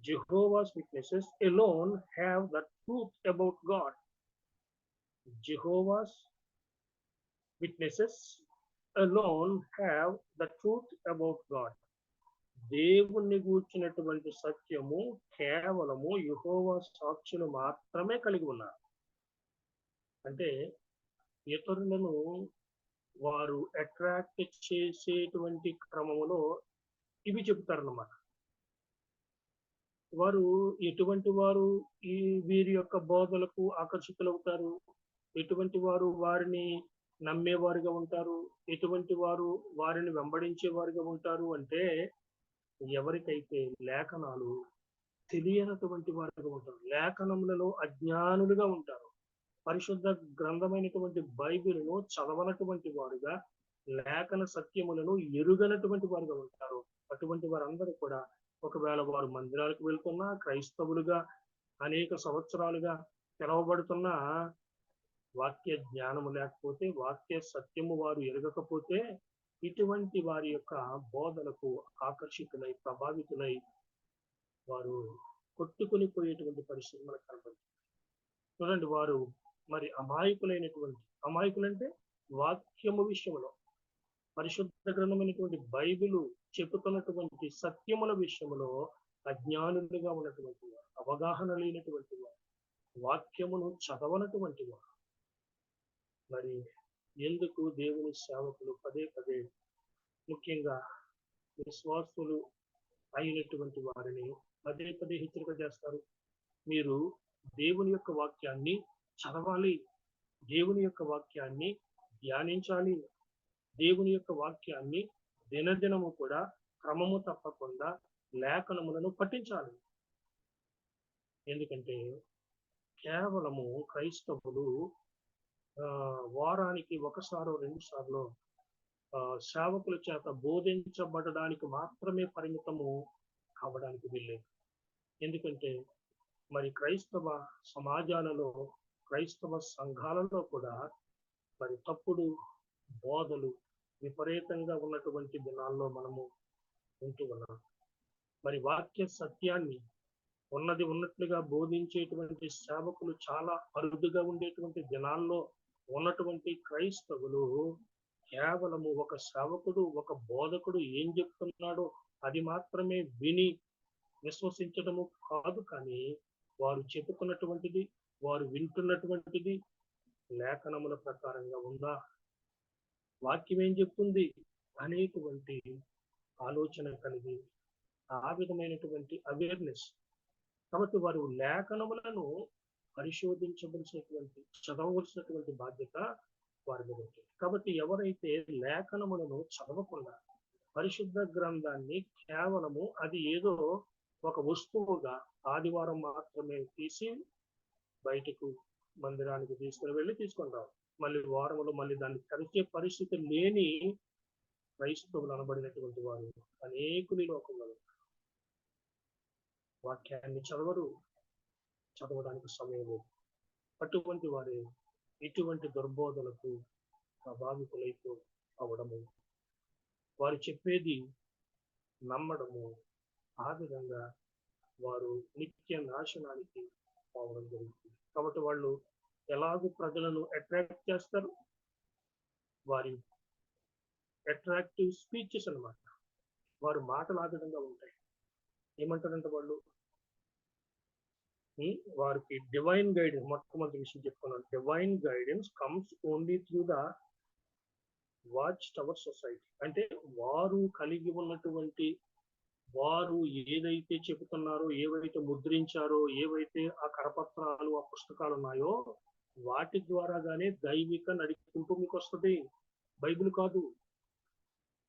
Jehovah's Witnesses alone have the truth about God. Jehovah's Witnesses alone have the truth about God. దేవుణ్ణి గూర్చినటువంటి సత్యము కేవలము యెహోవా సాక్షులు మాత్రమే కలిగి ఉన్నారు. అంటే ఇతరులను వారు అట్రాక్ట్ చేసేటువంటి క్రమంలో ఇవి చెబుతారన్నమాట. వారు ఎటువంటి వారు ఈ వీరి యొక్క బోధలకు ఆకర్షితులవుతారు ఎటువంటి వారు వారిని నమ్మేవారుగా ఉంటారు, ఎటువంటి వారు వారిని వెంబడించేవారుగా ఉంటారు అంటే, ఎవరికైతే లేఖనాలు తెలియనటువంటి వారుగా ఉంటారు, లేఖనములలో అజ్ఞానులుగా ఉంటారు, పరిశుద్ధ గ్రంథమైనటువంటి బైబిల్ను చదవనటువంటి వారుగా, లేఖన సత్యములను ఎరుగనటువంటి వారుగా ఉంటారు. అటువంటి వారందరూ కూడా ఒకవేళ వారు మందిరాలకు వెళ్తున్నా, క్రైస్తవులుగా అనేక సంవత్సరాలుగా పిలువబడుతున్న, వాక్య జ్ఞానము లేకపోతే, వాక్య సత్యము వారు ఎరగకపోతే, ఇటువంటి వారి యొక్క బోధలకు ఆకర్షితులై, ప్రభావితులై వారు కొట్టుకొని పోయేటువంటి పరిస్థితి మనకు కనబడుతుంది. చూడండి, వారు మరి అమాయకులంటే వాక్యము విషయంలో, పరిశుద్ధ గ్రంథమైనటువంటి బైబిలు చెబుతున్నటువంటి సత్యముల విషయంలో అజ్ఞానులుగా ఉన్నటువంటి వారు, అవగాహన లేనటువంటి వారు, వాక్యమును చదవనటువంటి వారు. మరి ఎందుకు దేవుని సేవకులు పదే పదే, ముఖ్యంగా విశ్వాసులు అయినటువంటి వారిని పదే పదే హెచ్చరిక చేస్తారు? మీరు దేవుని యొక్క వాక్యాన్ని చదవాలి, దేవుని యొక్క వాక్యాన్ని ధ్యానించాలి, దేవుని యొక్క వాక్యాన్ని దినదినము కూడా క్రమము తప్పకుండా లేఖనములను పఠించాలి. ఎందుకంటే కేవలము క్రైస్తవులు వారానికి ఒకసారో రెండు సార్లు సేవకుల చేత బోధించబడడానికి మాత్రమే పరిమితము కావడానికి వీల్లేదు. ఎందుకంటే మరి క్రైస్తవ సమాజాలలో, క్రైస్తవ సంఘాలలో కూడా మరి తప్పుడు బోధలు విపరీతంగా ఉన్నటువంటి దినాల్లో మనము ఉంటూ ఉన్నాం. మరి వాక్య సత్యాన్ని ఉన్నది ఉన్నట్లుగా బోధించేటువంటి సేవకులు చాలా అరుదుగా ఉండేటువంటి దినాల్లో ఉన్నటువంటి క్రైస్తవులు కేవలము ఒక సేవకుడు, ఒక బోధకుడు ఏం చెప్తున్నాడో అది మాత్రమే విని విశ్వసించడము కాదు, కానీ వారు చెప్పుకున్నటువంటిది, వారు వింటున్నటువంటిది లేఖనముల ప్రకారంగా ఉందా, వాక్యం ఏం చెప్తుంది అనేటువంటి ఆలోచన కలిగి, ఆ విధమైనటువంటి అవేర్నెస్. కాబట్టి వారు లేఖనములను పరిశోధించవలసినటువంటి, చదవవలసినటువంటి బాధ్యత వారి మీద ఉంటుంది. కాబట్టి ఎవరైతే లేఖనములను చదవకుండా పరిశుద్ధ గ్రంథాన్ని కేవలము అది ఏదో ఒక వస్తువుగా ఆదివారం మాత్రమే తీసి బయటకు మందిరానికి తీసుకుని వెళ్ళి తీసుకొని రావు, మళ్ళీ వారములో మళ్ళీ దాన్ని తెరిచే పరిస్థితి లేని క్రైస్తవులు అనబడినటువంటి వారు అనేకులు లోకంలో వాక్యాన్ని చదవరు, చదవడానికి సమయం లేదు. అటువంటి వారే ఇటువంటి దుర్బోధలకు ప్రభావితులైతూ అవడము, వారు చెప్పేది నమ్మడము, ఆ విధంగా వారు నిత్య నాశనానికి పోవడం జరుగుతుంది. కాబట్టి వాళ్ళు ఎలాగూ ప్రజలను అట్రాక్ట్ చేస్తారు, వారి అట్రాక్టివ్ స్పీచెస్ అన్నమాట, వారు మాటలు ఆ విధంగా ఉంటాయి. ఏమంటారంటే వాళ్ళు, వారికి డివైన్ గైడెన్స్, మొట్టమొదటి విషయం చెప్పుకున్నాను, divine guidance comes only through the Watch Tower Society. అంటే వారు కలిగి ఉన్నటువంటి, వారు ఏదైతే చెబుతున్నారో, ఏవైతే ముద్రించారో, ఏవైతే ఆ కరపత్రాలు, ఆ పుస్తకాలు ఉన్నాయో వాటి ద్వారాగానే దైవిక నడిపింపు మీకు వస్తుంది, బైబిల్ కాదు.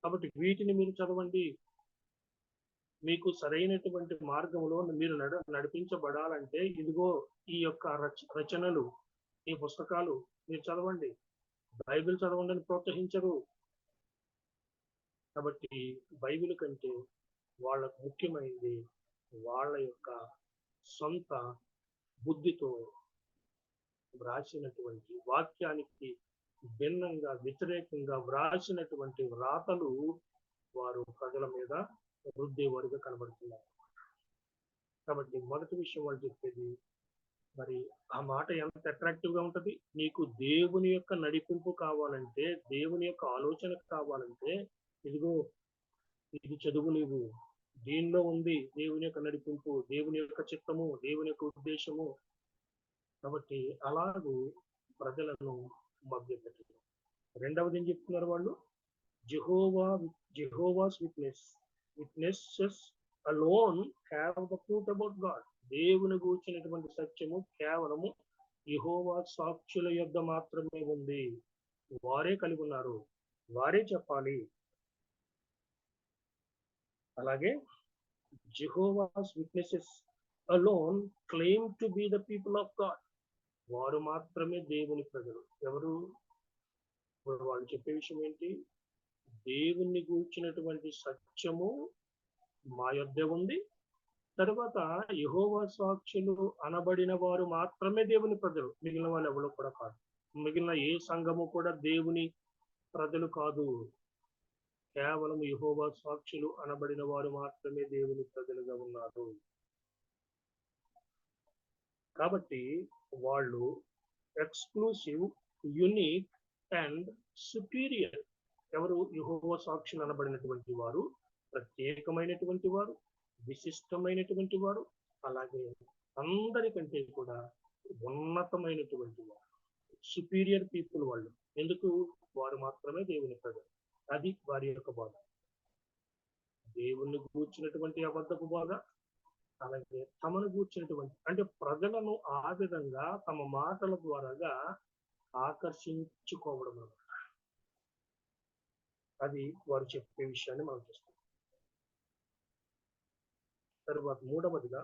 కాబట్టి వీటిని మీరు చదవండి, మీకు సరైనటువంటి మార్గంలో మీరు నడిపించబడాలంటే ఇదిగో ఈ యొక్క రచనలు, ఈ పుస్తకాలు మీరు చదవండి, బైబిల్ చదవండి అని ప్రోత్సహించరు. కాబట్టి బైబిల్ కంటే వాళ్ళకు ముఖ్యమైనది వాళ్ళ యొక్క సొంత బుద్ధితో వ్రాసినటువంటి, వాక్యానికి భిన్నంగా వ్యతిరేకంగా వ్రాసినటువంటి వ్రాతలు వారు ప్రజల మీద రుద్దేవారుగా కనబడుతున్నారు. కాబట్టి మొదటి విషయం వాళ్ళు చెప్పేది, మరి ఆ మాట ఎంత అట్రాక్టివ్ గా ఉంటది, నీకు దేవుని యొక్క నడిపింపు కావాలంటే, దేవుని యొక్క ఆలోచన కావాలంటే ఇదిగో ఇది చదువు, నీవు దీనిలో ఉంది దేవుని యొక్క నడిపింపు, దేవుని యొక్క చిత్తము, దేవుని యొక్క ఉద్దేశము. కాబట్టి అలాగూ ప్రజలను మభ్యపెట్టడం. రెండవది ఏం చెప్తున్నారు వాళ్ళు, జెహోవాస్ witnesses alone have the truth about God. దేవుని గూర్చినటువంటి సత్యము కేవలము యెహోవా సాక్షుల యొద్ద మాత్రమే ఉంది. వారే కలిగి ఉన్నారు, వారే చెప్పాలి. అలాగే Jehovah's witnesses alone claim to be the people of God. వారు మాత్రమే దేవుని ప్రజలు. ఎవరు? ఇప్పుడు వాళ్ళు చెప్పే విషయం ఏంటి? దేవుణ్ణి గూర్చినటువంటి సత్యము మా యొద్దే ఉంది. తర్వాత యెహోవా సాక్షులు అనబడిన వారు మాత్రమే దేవుని ప్రజలు. మిగిలిన వాళ్ళు ఎవరు కూడా కాదు. మిగిలిన ఏ సంఘము కూడా దేవుని ప్రజలు కాదు. కేవలం యెహోవా సాక్షులు అనబడిన వారు మాత్రమే దేవుని ప్రజలుగా ఉన్నారు. కాబట్టి వాళ్ళు ఎక్స్క్లూసివ్, యునిక్ అండ్ సుపీరియర్. ఎవరు? యెహోవా సాక్షులు అనబడినటువంటి వారు ప్రత్యేకమైనటువంటి వారు, విశిష్టమైనటువంటి వారు, అలాగే అందరికంటే కూడా ఉన్నతమైనటువంటి వారు, సుపీరియర్ పీపుల్ వాళ్ళు. ఎందుకు? వారు మాత్రమే దేవుని ప్రజలు. అది వారి యొక్క బాధ. దేవుణ్ణి గూర్చినటువంటి అబద్ధపు బాధ, అలాగే తమను గూర్చినటువంటి, అంటే ప్రజలను ఆ విధంగా తమ మాటల ద్వారాగా ఆకర్షించుకోవడం అన్నమాట. అది వారు చెప్పే విషయాన్ని మనం చూస్తాం. తర్వాత మూడవదిగా,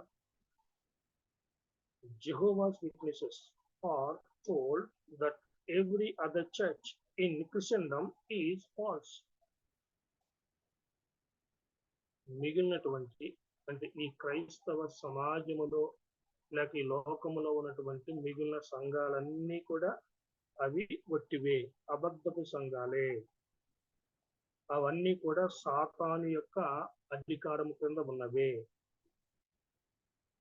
Jehovah's Witnesses are told that every other church in Christendom is false. మిగిలినటువంటి, అంటే ఈ క్రైస్తవ సమాజములో లేక ఈ లోకములో ఉన్నటువంటి మిగిలిన సంఘాలన్నీ కూడా అవి ఒట్టివే, అబద్ధపు సంఘాలే. అవన్నీ కూడా సాతాను యొక్క అధికారం కింద ఉన్నవే.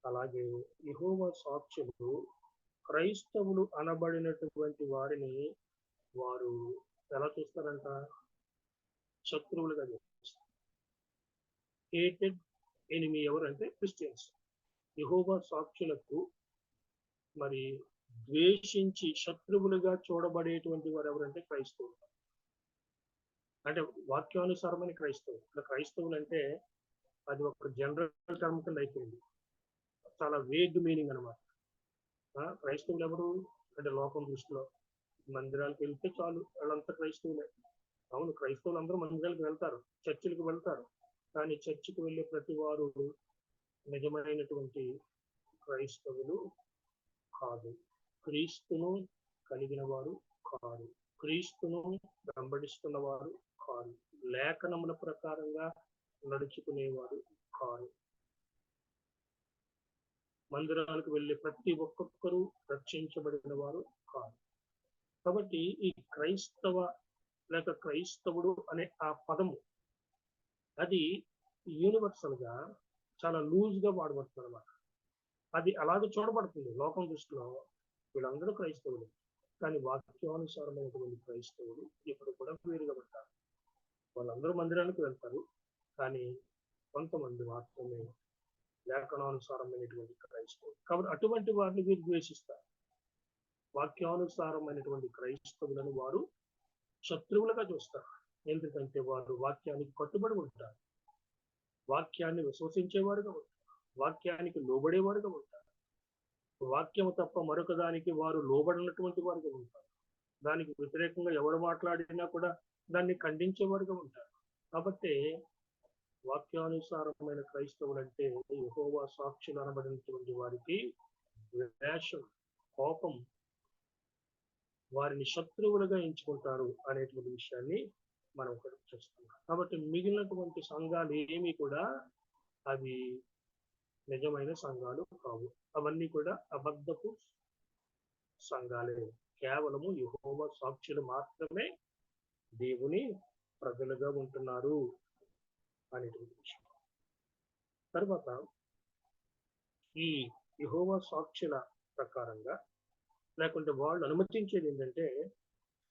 అలాగే యెహోవా సాక్షులు క్రైస్తవులు అనబడినటువంటి వారిని వారు ఎలా చూస్తారంట? శత్రువులుగా చూస్తారు. హేటెడ్ ఎనిమీ ఎవరంటే క్రిస్టియన్స్. యెహోవా సాక్షులకు మరి ద్వేషించి శత్రువులుగా చూడబడేటువంటి వారు ఎవరంటే క్రైస్తవులు. అంటే వాక్యానుసారమైన క్రైస్తవులు. ఇక్కడ క్రైస్తవులు అంటే అది ఒక జనరల్ టర్మ్ కింద అయిపోయింది. చాలా వేగ్ మీనింగ్ అనమాట. క్రైస్తవులు ఎవరు అంటే లోకం దృష్టిలో మందిరాలకు వెళ్తే చాలు, వాళ్ళంతా క్రైస్తవులే. అవును, క్రైస్తవులు అందరూ మందిరాలకు వెళ్తారు, చర్చిలకు వెళ్తారు. కానీ చర్చికి వెళ్ళే ప్రతి వారు నిజమైనటువంటి క్రైస్తవులు కాదు. క్రీస్తును కలిగిన వారు కాదు. క్రీస్తును వెంబడిస్తున్న వారు కాదు. లేఖనముల ప్రకారంగా నడుచుకునేవారు కాదు. మందిరాలకు వెళ్ళే ప్రతి ఒక్కొక్కరు రక్షించబడిన వారు కాదు. కాబట్టి ఈ క్రైస్తవ లేక క్రైస్తవుడు అనే ఆ పదము అది యూనివర్సల్ గా చాలా లూజ్ గా వాడబడుతుంది అన్నమాట. అది అలాగే చూడబడుతుంది లోకం దృష్టిలో. వీళ్ళందరూ క్రైస్తవులు, కానీ వాక్యానుసారమైనటువంటి క్రైస్తవులు ఇప్పుడు కూడా వేరుగా ఉంటారు. వాళ్ళందరూ మందిరానికి వెళ్తారు, కానీ కొంతమంది మాత్రమే లేఖనానుసారమైనటువంటి క్రైస్తవులు. కాబట్టి అటువంటి వారిని వీరు ద్వేషిస్తారు. వాక్యానుసారమైనటువంటి క్రైస్తవులను వారు శత్రువులుగా చూస్తారు. ఎందుకంటే వారు వాక్యానికి కట్టుబడి ఉంటారు, వాక్యాన్ని విశ్వసించేవారుగా ఉంటారు, వాక్యానికి లోబడేవారుగా ఉంటారు. వాక్యము తప్ప మరొక దానికి వారు లోబడినటువంటి వారుగా ఉంటారు. దానికి వ్యతిరేకంగా ఎవరు మాట్లాడినా కూడా దాన్ని ఖండించేవారుగా ఉంటారు. కాబట్టి వాక్యానుసారమైన క్రైస్తవులు అంటే యెహోవా సాక్షులు అనబడినటువంటి వారికి ద్వేషం, కోపం, వారిని శత్రువులుగా ఎంచుకుంటారు అనేటువంటి విషయాన్ని మనం ఇక్కడ చూస్తున్నాం. కాబట్టి మిగిలినటువంటి సంఘాలు ఏమీ కూడా అవి నిజమైన సంఘాలు కావు. అవన్నీ కూడా అబద్ధపు సంఘాలే. కేవలము యెహోవా సాక్షులు మాత్రమే దేవుని ప్రజలుగా ఉంటున్నారు అనేటువంటి విషయం. తర్వాత ఈ యెహోవా సాక్షుల ప్రకారంగా లేకుంటే వాళ్ళు అనుమతించేది ఏంటంటే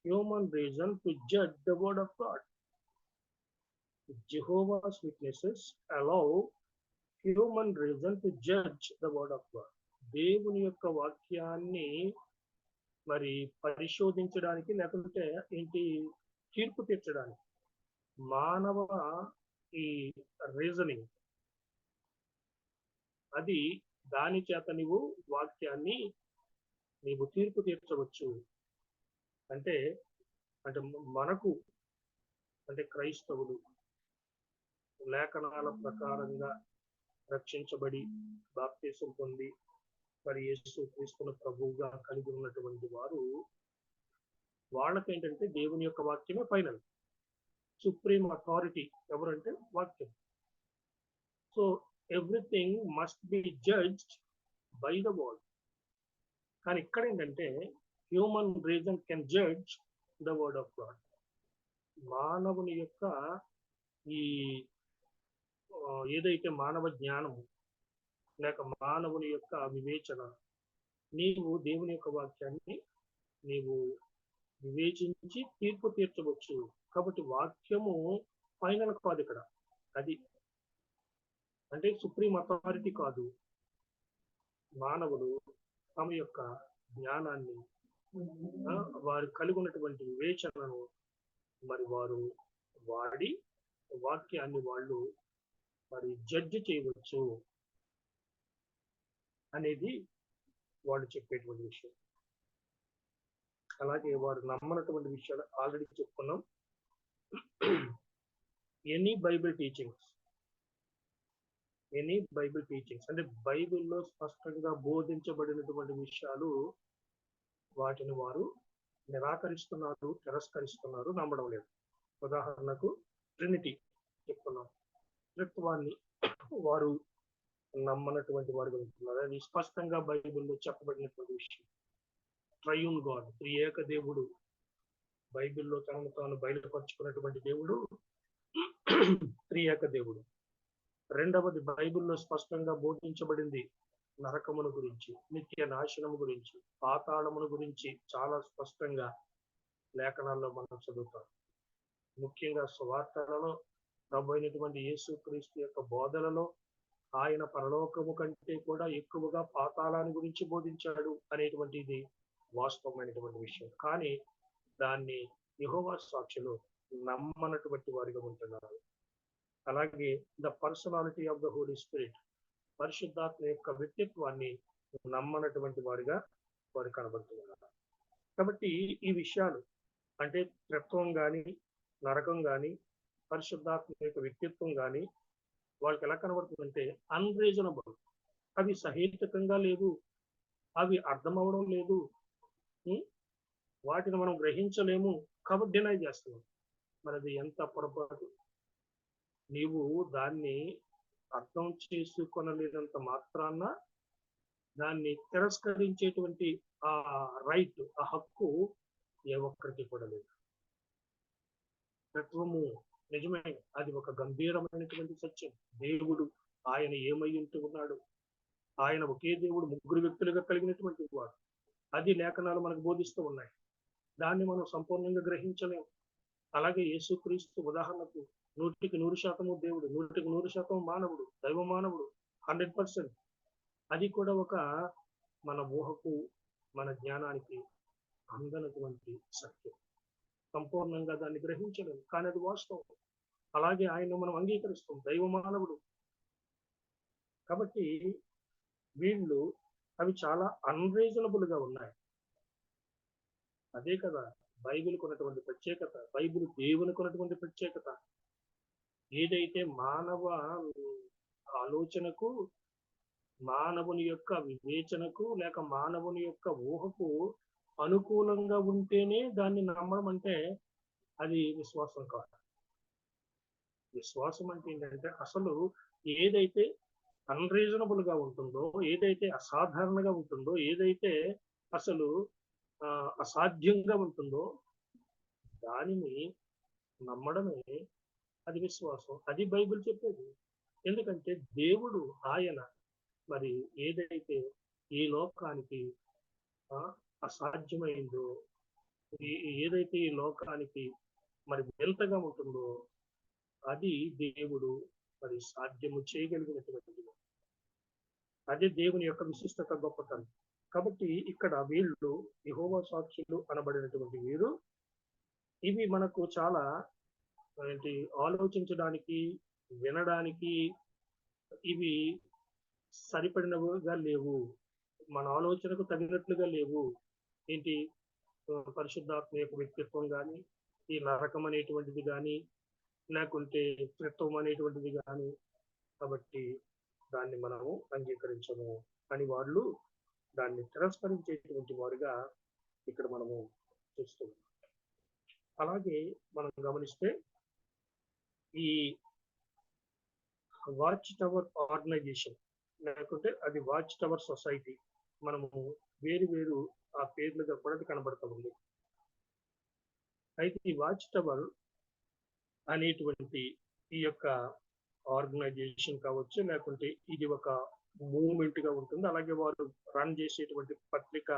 human reason to judge the word of God. Jehovah's witnesses allow human reason to judge the word of God. దేవుని యొక్క వాక్యాన్ని మరి పరిశోధించడానికి లేకుంటే ఏంటి తీర్పు తీర్చడానికి మానవ ఈ రీజనింగ్ అది దాని చేత నీవు వాక్యాన్ని నీవు తీర్పు తీర్చవచ్చు. అంటే అంటే మనకు అంటే క్రైస్తవులు లేఖనాల ప్రకారంగా రక్షించబడి బాప్తిసం పొంది మరి యేసు క్రీస్తును ప్రభువుగా కలిగి ఉన్నటువంటి వారు, వాళ్ళకేంటంటే దేవుని యొక్క వాక్యమే ఫైనల్. సుప్రీం అథారిటీ ఎవరంటే వాక్యం. So everything must be judged by the word. కానీ ఇక్కడ ఏంటంటే human reason can judge the word of God. మానవుని యొక్క ఈ ఏదైతే మానవ జ్ఞానము లేక మానవుని యొక్క వివేచన, నీవు దేవుని యొక్క వాక్యాన్ని నీవు వివేచించి తీర్పు తీర్చవచ్చు. కాబట్టి వాక్యము ఫైనల్ కాదు ఇక్కడ. అది అంటే సుప్రీం అథారిటీ కాదు. మానవులు తమ యొక్క జ్ఞానాన్ని, వారు కలిగి ఉన్నటువంటి వివేచనను మరి వారు వాడి వాక్యాన్ని వాళ్ళు మరి జడ్జి చేయవచ్చు అనేది వాళ్ళు చెప్పేటువంటి విషయం. అలాగే వారు నమ్మనటువంటి విషయాలు ఆల్రెడీ చెప్పుకున్నాం. ఎనీ బైబిల్ టీచింగ్స్ అంటే బైబిల్లో స్పష్టంగా బోధించబడినటువంటి విషయాలు వాటిని వారు నిరాకరిస్తున్నారు, తిరస్కరిస్తున్నారు, నమ్మడం లేదు. ఉదాహరణకు ట్రినిటీ చెప్తున్నాం. త్రిత్వాన్ని వారు నమ్మనటువంటి వారు ఉంటున్నారు. అది స్పష్టంగా బైబిల్లో చెప్పబడినటువంటి విషయం. ట్రయూన్ గాడ్, త్రియేక దేవుడు, బైబిల్లో తనను తాను బయలుపరుచుకున్నటువంటి దేవుడు త్రియేక దేవుడు. రెండవది, బైబిల్లో స్పష్టంగా బోధించబడింది నరకమును గురించి, నిత్య నాశనము గురించి, పాతాళమును గురించి చాలా స్పష్టంగా లేఖనాల్లో మనం చదువుతాం. ముఖ్యంగా సువార్తలలో ప్రభు అయినటువంటి యేసు క్రీస్తు యొక్క బోధనలో ఆయన పరలోకము కంటే కూడా ఎక్కువగా పాతాళాన్ని గురించి బోధించాడు అనేటువంటిది వాస్తవమైనటువంటి విషయం. కానీ దాన్ని యెహోవా సాక్షులు నమ్మనటువంటి వారిగా ఉంటున్నారు. అలాగే the personality of the Holi spirit, పరిశుద్ధాత్మ యొక్క వ్యక్తిత్వాన్ని నమ్మనటువంటి వారిగా వారు కనబడుతున్నారు. కాబట్టి ఈ విషయాలు అంటే త్రిత్వం కానీ, నరకం కానీ, పరిశుద్ధాత్మ యొక్క వ్యక్తిత్వం కానీ వాళ్ళకి ఎలా కనబడుతుందంటే అన్రీజనబుల్. అవి సహేతుకంగా లేదు, అవి అర్థం అవడం లేదు, వాటిని మనం గ్రహించలేము కాబట్టి డినై చేస్తున్నాం. మనది ఎంత పొరపాటు. నీవు దాన్ని అర్థం చేసుకొనలేనంత మాత్రాన దాన్ని తిరస్కరించేటువంటి ఆ రైట్, ఆ హక్కు ఏ ఒక్కరికి కూడా లేదు. తత్వము నిజమే, అది ఒక గంభీరమైనటువంటి సత్యం. దేవుడు ఆయన ఏమై ఉంటూ ఉన్నాడు, ఆయన ఒకే దేవుడు ముగ్గురు వ్యక్తులుగా కలిగినటువంటి వాడు. అది లేఖనాలు మనకు బోధిస్తూ ఉన్నాయి. దాన్ని మనం సంపూర్ణంగా గ్రహించలేము. అలాగే యేసుక్రీస్తు ఉదాహరణకు 100% దేవుడు, 100% మానవుడు, దైవ మానవుడు, 100%. అది కూడా ఒక మన ఊహకు, మన జ్ఞానానికి అందనటువంటి సత్యం. సంపూర్ణంగా దాన్ని గ్రహించలేము, కానీ అది వాస్తవం. అలాగే ఆయన మనం అంగీకరిస్తాం, దైవ మానవుడు. కాబట్టి వీళ్ళు అవి చాలా అన్రీజనబుల్ గా ఉన్నాయి. అదే కదా బైబిల్కి ఉన్నటువంటి ప్రత్యేకత, బైబిల్ దేవునికి ఉన్నటువంటి ప్రత్యేకత. ఏదైతే మానవ ఆలోచనకు, మానవుని యొక్క వివేచనకు లేక మానవుని యొక్క ఊహకు అనుకూలంగా ఉంటేనే దాన్ని నమ్మడం అంటే అది విశ్వాసం కాదు. విశ్వాసం అంటే ఏంటంటే అసలు ఏదైతే అన్రీజనబుల్ గా ఉంటుందో, ఏదైతే అసాధారణంగా ఉంటుందో, ఏదైతే అసలు అసాధ్యంగా ఉంటుందో దానిని నమ్మడమే అది విశ్వాసం. అది బైబిల్ చెప్పేది. ఎందుకంటే దేవుడు ఆయన మరి ఏదైతే ఈ లోకానికి అసాధ్యమైందో, ఏదైతే ఈ లోకానికి మరి వింతగా ఉంటుందో అది దేవుడు మరి సాధ్యము చేయగలిగినటువంటిది. అదే దేవుని యొక్క విశిష్టత, గొప్పతనం. కాబట్టి ఇక్కడ వీళ్ళు యెహోవా సాక్షులు అనబడినటువంటి వీరు, ఇవి మనకు చాలా ఏంటి ఆలోచించడానికి, వినడానికి ఇవి సరిపడినవిగా లేవు. మన ఆలోచనకు తగినట్లుగా లేవు. ఏంటి పరిశుద్ధాత్మ యొక్క వ్యక్తిత్వం కానీ, ఈ నరకం అనేటువంటిది కానీ, లేకుంటే త్రిత్వం అనేటువంటిది కానీ, కాబట్టి దాన్ని మనము అంగీకరించము అని వాళ్ళు దాన్ని తిరస్కరించేటువంటి వారుగా ఇక్కడ మనము చూస్తున్నాం. అలాగే మనం గమనిస్తే ఈ వాచ్ టవర్ ఆర్గనైజేషన్ లేకుంటే అది వాచ్ టవర్ సొసైటీ మనము వేరు ఆ పేర్లుగా కూడా కనబడతా ఉంది. అయితే ఈ వాచ్ టవర్ అనేటువంటి ఈ యొక్క ఆర్గనైజేషన్ కావచ్చు, లేకుంటే ఇది ఒక మూవ్మెంట్ గా ఉంటుంది. అలాగే వారు రన్ చేసేటువంటి పత్రిక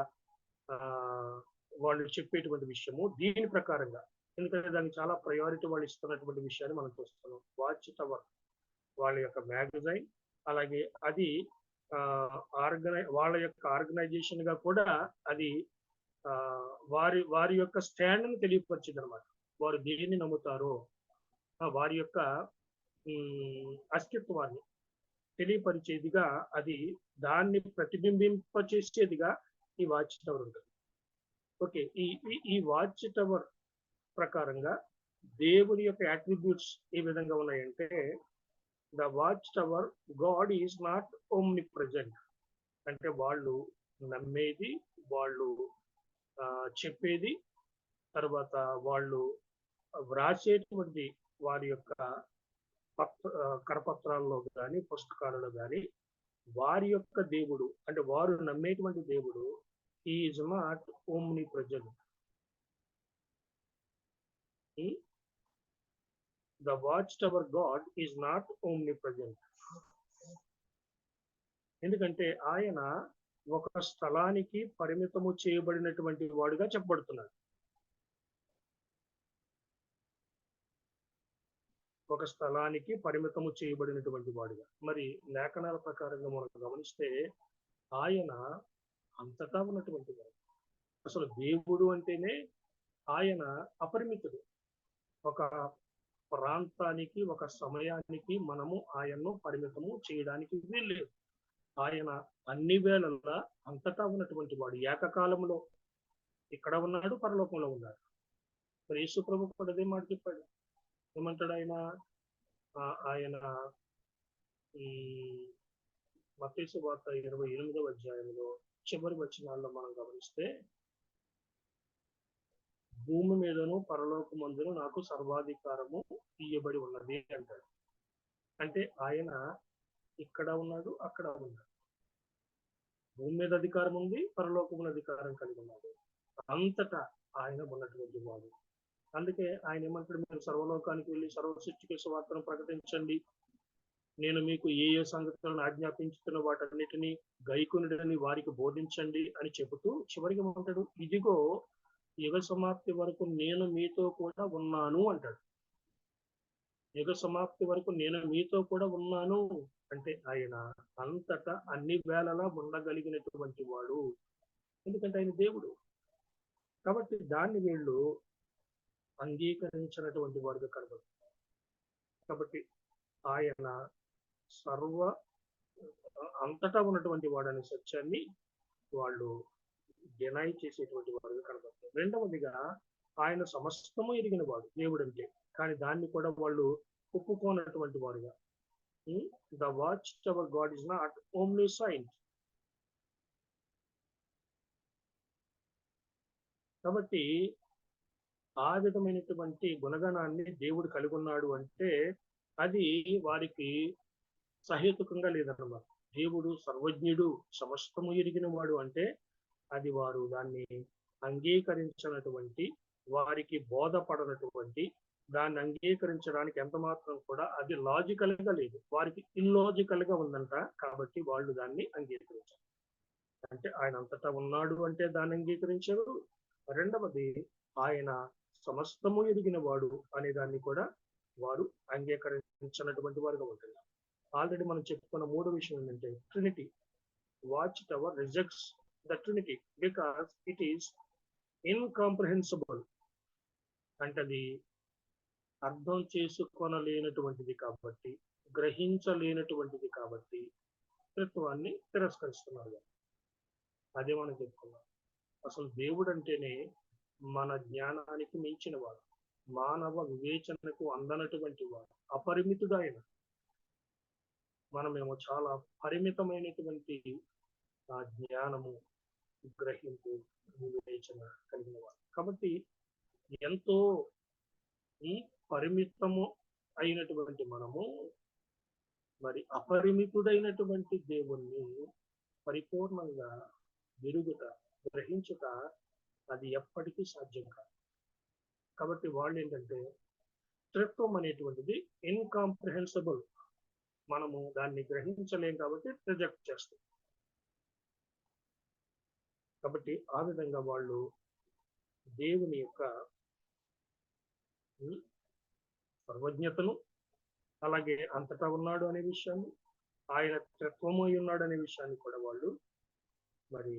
వాళ్ళు చెప్పేటువంటి విషయము దీని ప్రకారంగా, ఎందుకంటే దానికి చాలా ప్రయారిటీ వాళ్ళు ఇస్తున్నటువంటి విషయాన్ని మనం చూస్తున్నాం. వాచ్ టవర్ వాళ్ళ యొక్క మ్యాగజైన్, అలాగే అది వాళ్ళ యొక్క ఆర్గనైజేషన్ గా కూడా అది వారి యొక్క స్టాండ్ ని తెలియపరిచింది అనమాట. వారు దేన్ని నమ్ముతారో వారి యొక్క అస్తిత్వాన్ని తెలియపరిచేదిగా, అది దాన్ని ప్రతిబింబింపచేసేదిగా ఈ వాచ్ టవర్ ఉంటుంది. ఓకే, ఈ వాచ్ టవర్ ప్రకారంగా దేవుని యొక్క అట్రిబ్యూట్స్ ఏ విధంగా ఉన్నాయంటే, the Watch Tower God is not omni present. అంటే వాళ్ళు నమ్మేది, వాళ్ళు చెప్పేది, తర్వాత వాళ్ళు వ్రాసేటువంటి వారి యొక్క కరపత్రాల్లో కానీ పుస్తకాలలో కానీ వారి యొక్క దేవుడు, అంటే వారు నమ్మేటువంటి దేవుడు is not omni present. The watchtower God is not omnipresent. ఎందుకంటే ఆయన ఒక స్థలానికి పరిమితము చేయబడినటువంటి వాడుగా చెప్పబడుతున్నాడు. ఒక స్థలానికి పరిమితము చేయబడినటువంటి వాడుగా. మరి లేఖనాల ప్రకారంగా మనం గమనిస్తే ఆయన అంతటా ఉన్నటువంటి వాడు. అసలు దేవుడు అంటేనే ఆయన అపరిమితుడు. ఒక ప్రాంతానికి, ఒక సమయానికి మనము ఆయన్ను పరిమితము చేయడానికి వీల్లేదు. ఆయన అన్ని వేళలా అంతటా ఉన్నటువంటి వాడు. ఏకకాలంలో ఇక్కడ ఉన్నాడు, పరలోకంలో ఉన్నాడు. మరి యేసు ప్రభు కూడా అదే మాట చెప్పాడు. ఏమంటాడు ఆయన? ఆయన మత్తయి సువార్త 28వ అధ్యాయంలో చివరి వచనాల్లో మనం గమనిస్తే, భూమి మీదను పరలోకమందును నాకు సర్వాధికారము ఇయ్యబడి ఉన్నది అంటాడు. అంటే ఆయన ఇక్కడ ఉన్నాడు, అక్కడ ఉన్నాడు. భూమి మీద అధికారం ఉంది, పరలోకముల అధికారం కలిగి ఉన్నాడు. అంతటా ఆయన ఉన్నటువంటి వాడు. అందుకే ఆయన ఏమంటాడు? మీరు సర్వలోకానికి వెళ్ళి సర్వ సృష్టికి సువార్తను ప్రకటించండి, నేను మీకు ఏ సంగతులను ఆజ్ఞాపించుతున్న వాటన్నిటినీ గైకొనుడని వారికి బోధించండి అని చెబుతూ చివరికి ఏమంటాడు? ఇదిగో యుగ సమాప్తి వరకు నేను మీతో కూడా ఉన్నాను అంటాడు. యుగ సమాప్తి వరకు నేను మీతో కూడా ఉన్నాను అంటే ఆయన అంతటా అన్ని వేళలా ఉండగలిగినటువంటి వాడు. ఎందుకంటే ఆయన దేవుడు. కాబట్టి దాన్ని వీళ్ళు అంగీకరించినటువంటి వాడుగా కనబడుతుంది. కాబట్టి ఆయన అంతటా ఉన్నటువంటి వాడనే సత్యాన్ని వాళ్ళు డినై చేసేటువంటి వాడుగా కనబడుతుంది. రెండవదిగా ఆయన సమస్తము ఎరిగిన వాడు దేవుడు అంటే, కానీ దాన్ని కూడా వాళ్ళు ఒప్పుకోనటువంటి వారుగా. The Watch Tower God is not omniscient. కాబట్టి ఆ విధమైనటువంటి గుణగణాన్ని దేవుడు కలిగి ఉన్నాడు అంటే అది వారికి సహేతుకంగా లేదన్నమాట. దేవుడు సర్వజ్ఞుడు, సమస్తము ఎరిగిన వాడు అంటే అది వారు దాన్ని అంగీకరించినటువంటి, వారికి బోధపడనటువంటి, దాన్ని అంగీకరించడానికి ఎంత మాత్రం కూడా అది లాజికల్ గా లేదు, వారికి ఇల్లాజికల్ గా ఉందంట. కాబట్టి వాళ్ళు దాన్ని అంగీకరించారు. అంటే ఆయన అంతటా ఉన్నాడు అంటే దాన్ని అంగీకరించారు. రెండవది ఆయన సమస్తము ఎదిగిన వాడు అనే దాన్ని కూడా వారు అంగీకరించినటువంటి వారుగా ఉంటుంది. ఆల్రెడీ మనం చెప్పుకున్న మూడో విషయం ఏంటంటే Trinity. Watch Tower rejects the Trinity because it is incomprehensible. అంటే అది అర్థం చేసుకోనలేనటువంటిది కాబట్టి, గ్రహించలేనటువంటిది కాబట్టి త్రిత్వాన్ని తిరస్కరిస్తున్నారు. అదే మనం చెప్పుకున్నాం. అసలు దేవుడు అంటేనే మన జ్ఞానానికి మించిన వాడు, మానవ వివేచనకు అందనటువంటి వాడు, అపరిమితుడైన. మనమేమో చాలా పరిమితమైనటువంటి ఆ జ్ఞానము, గ్రహింపు, వివేచన కలిగిన వాడు. కాబట్టి ఎంతో ఈ పరిమితము అయినటువంటి మనము మరి అపరిమితుడైనటువంటి దేవుణ్ణి పరిపూర్ణంగా ఎరుగుట, గ్రహించుట అది ఎప్పటికీ సాధ్యం కాదు. కాబట్టి వాళ్ళు ఏంటంటే త్రిత్వం అనేటువంటిది ఇన్కాంప్రిహెన్సిబుల్, మనము దాన్ని గ్రహించలేం కాబట్టి రిజెక్ట్ చేస్తాం. కాబట్టి ఆ విధంగా వాళ్ళు దేవుని యొక్క సర్వజ్ఞతను, అలాగే అంతటా ఉన్నాడు అనే విషయాన్ని, ఆయన త్రిత్వమై ఉన్నాడు అనే విషయాన్ని కూడా వాళ్ళు మరి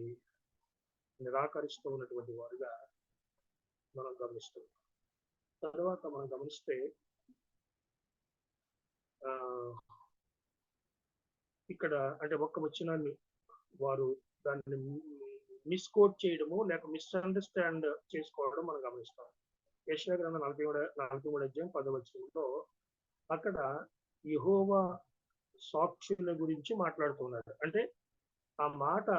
నిరాకరిస్తూ ఉన్నటువంటి వారుగా మనం గమనిస్తాం. తర్వాత మనం గమనిస్తే ఇక్కడ అంటే ఒక్క వచనాన్ని వారు దాన్ని మిస్కోట్ చేయడము లేక మిస్అండర్స్టాండ్ చేసుకోవడం మనం గమనిస్తాం. యెషయా గ్రంథం 43 అధ్యాయం 10వ వచనంలో అక్కడ యెహోవా సాక్షుల గురించి మాట్లాడుతున్నాడు. అంటే ఆ మాట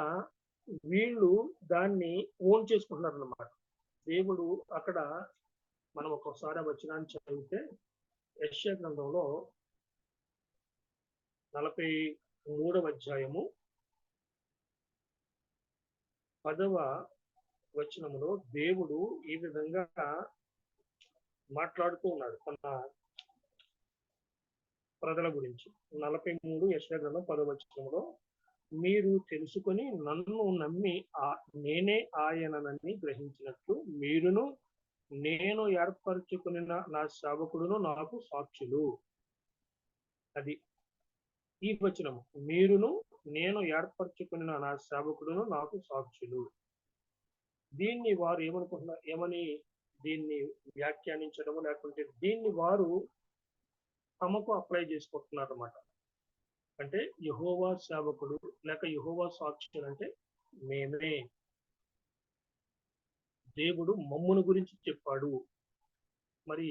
వీళ్ళు దాన్ని ఓన్ చేసుకుంటున్నారు అన్నమాట. దేవుడు అక్కడ మనం ఒక్కొక్కసారి ఆ వచనాన్ని చదివితే యెషయా గ్రంథంలో 43వ అధ్యాయము 10వ వచనములో దేవుడు ఈ విధంగా మాట్లాడుతూ ఉన్నాడు తన ప్రజల గురించి. 43 యెషయా గ్రంథం 10వ వచనంలో, మీరు తెలుసుకొని నన్ను నమ్మి నేనే ఆయననని గ్రహించినట్లు మీరును నేను ఏర్పరచుకున్న నా సేవకుడును నాకు సాక్షులు. అది ఈ వచనము, మీరును నేను ఏర్పరచుకున్న నా సేవకుడును నాకు సాక్షులు. దీన్ని వారు ఏమనుకుంటున్నారు, ఏమని దీన్ని వ్యాఖ్యానించడము లేకుంటే దీన్ని వారు తమకు అప్లై చేసుకుంటున్నారు అన్నమాట. అంటే యెహోవా సేవకుడు లేక యెహోవా సాక్షులు అంటే మేమే, దేవుడు మమ్మును గురించి చెప్పాడు. మరి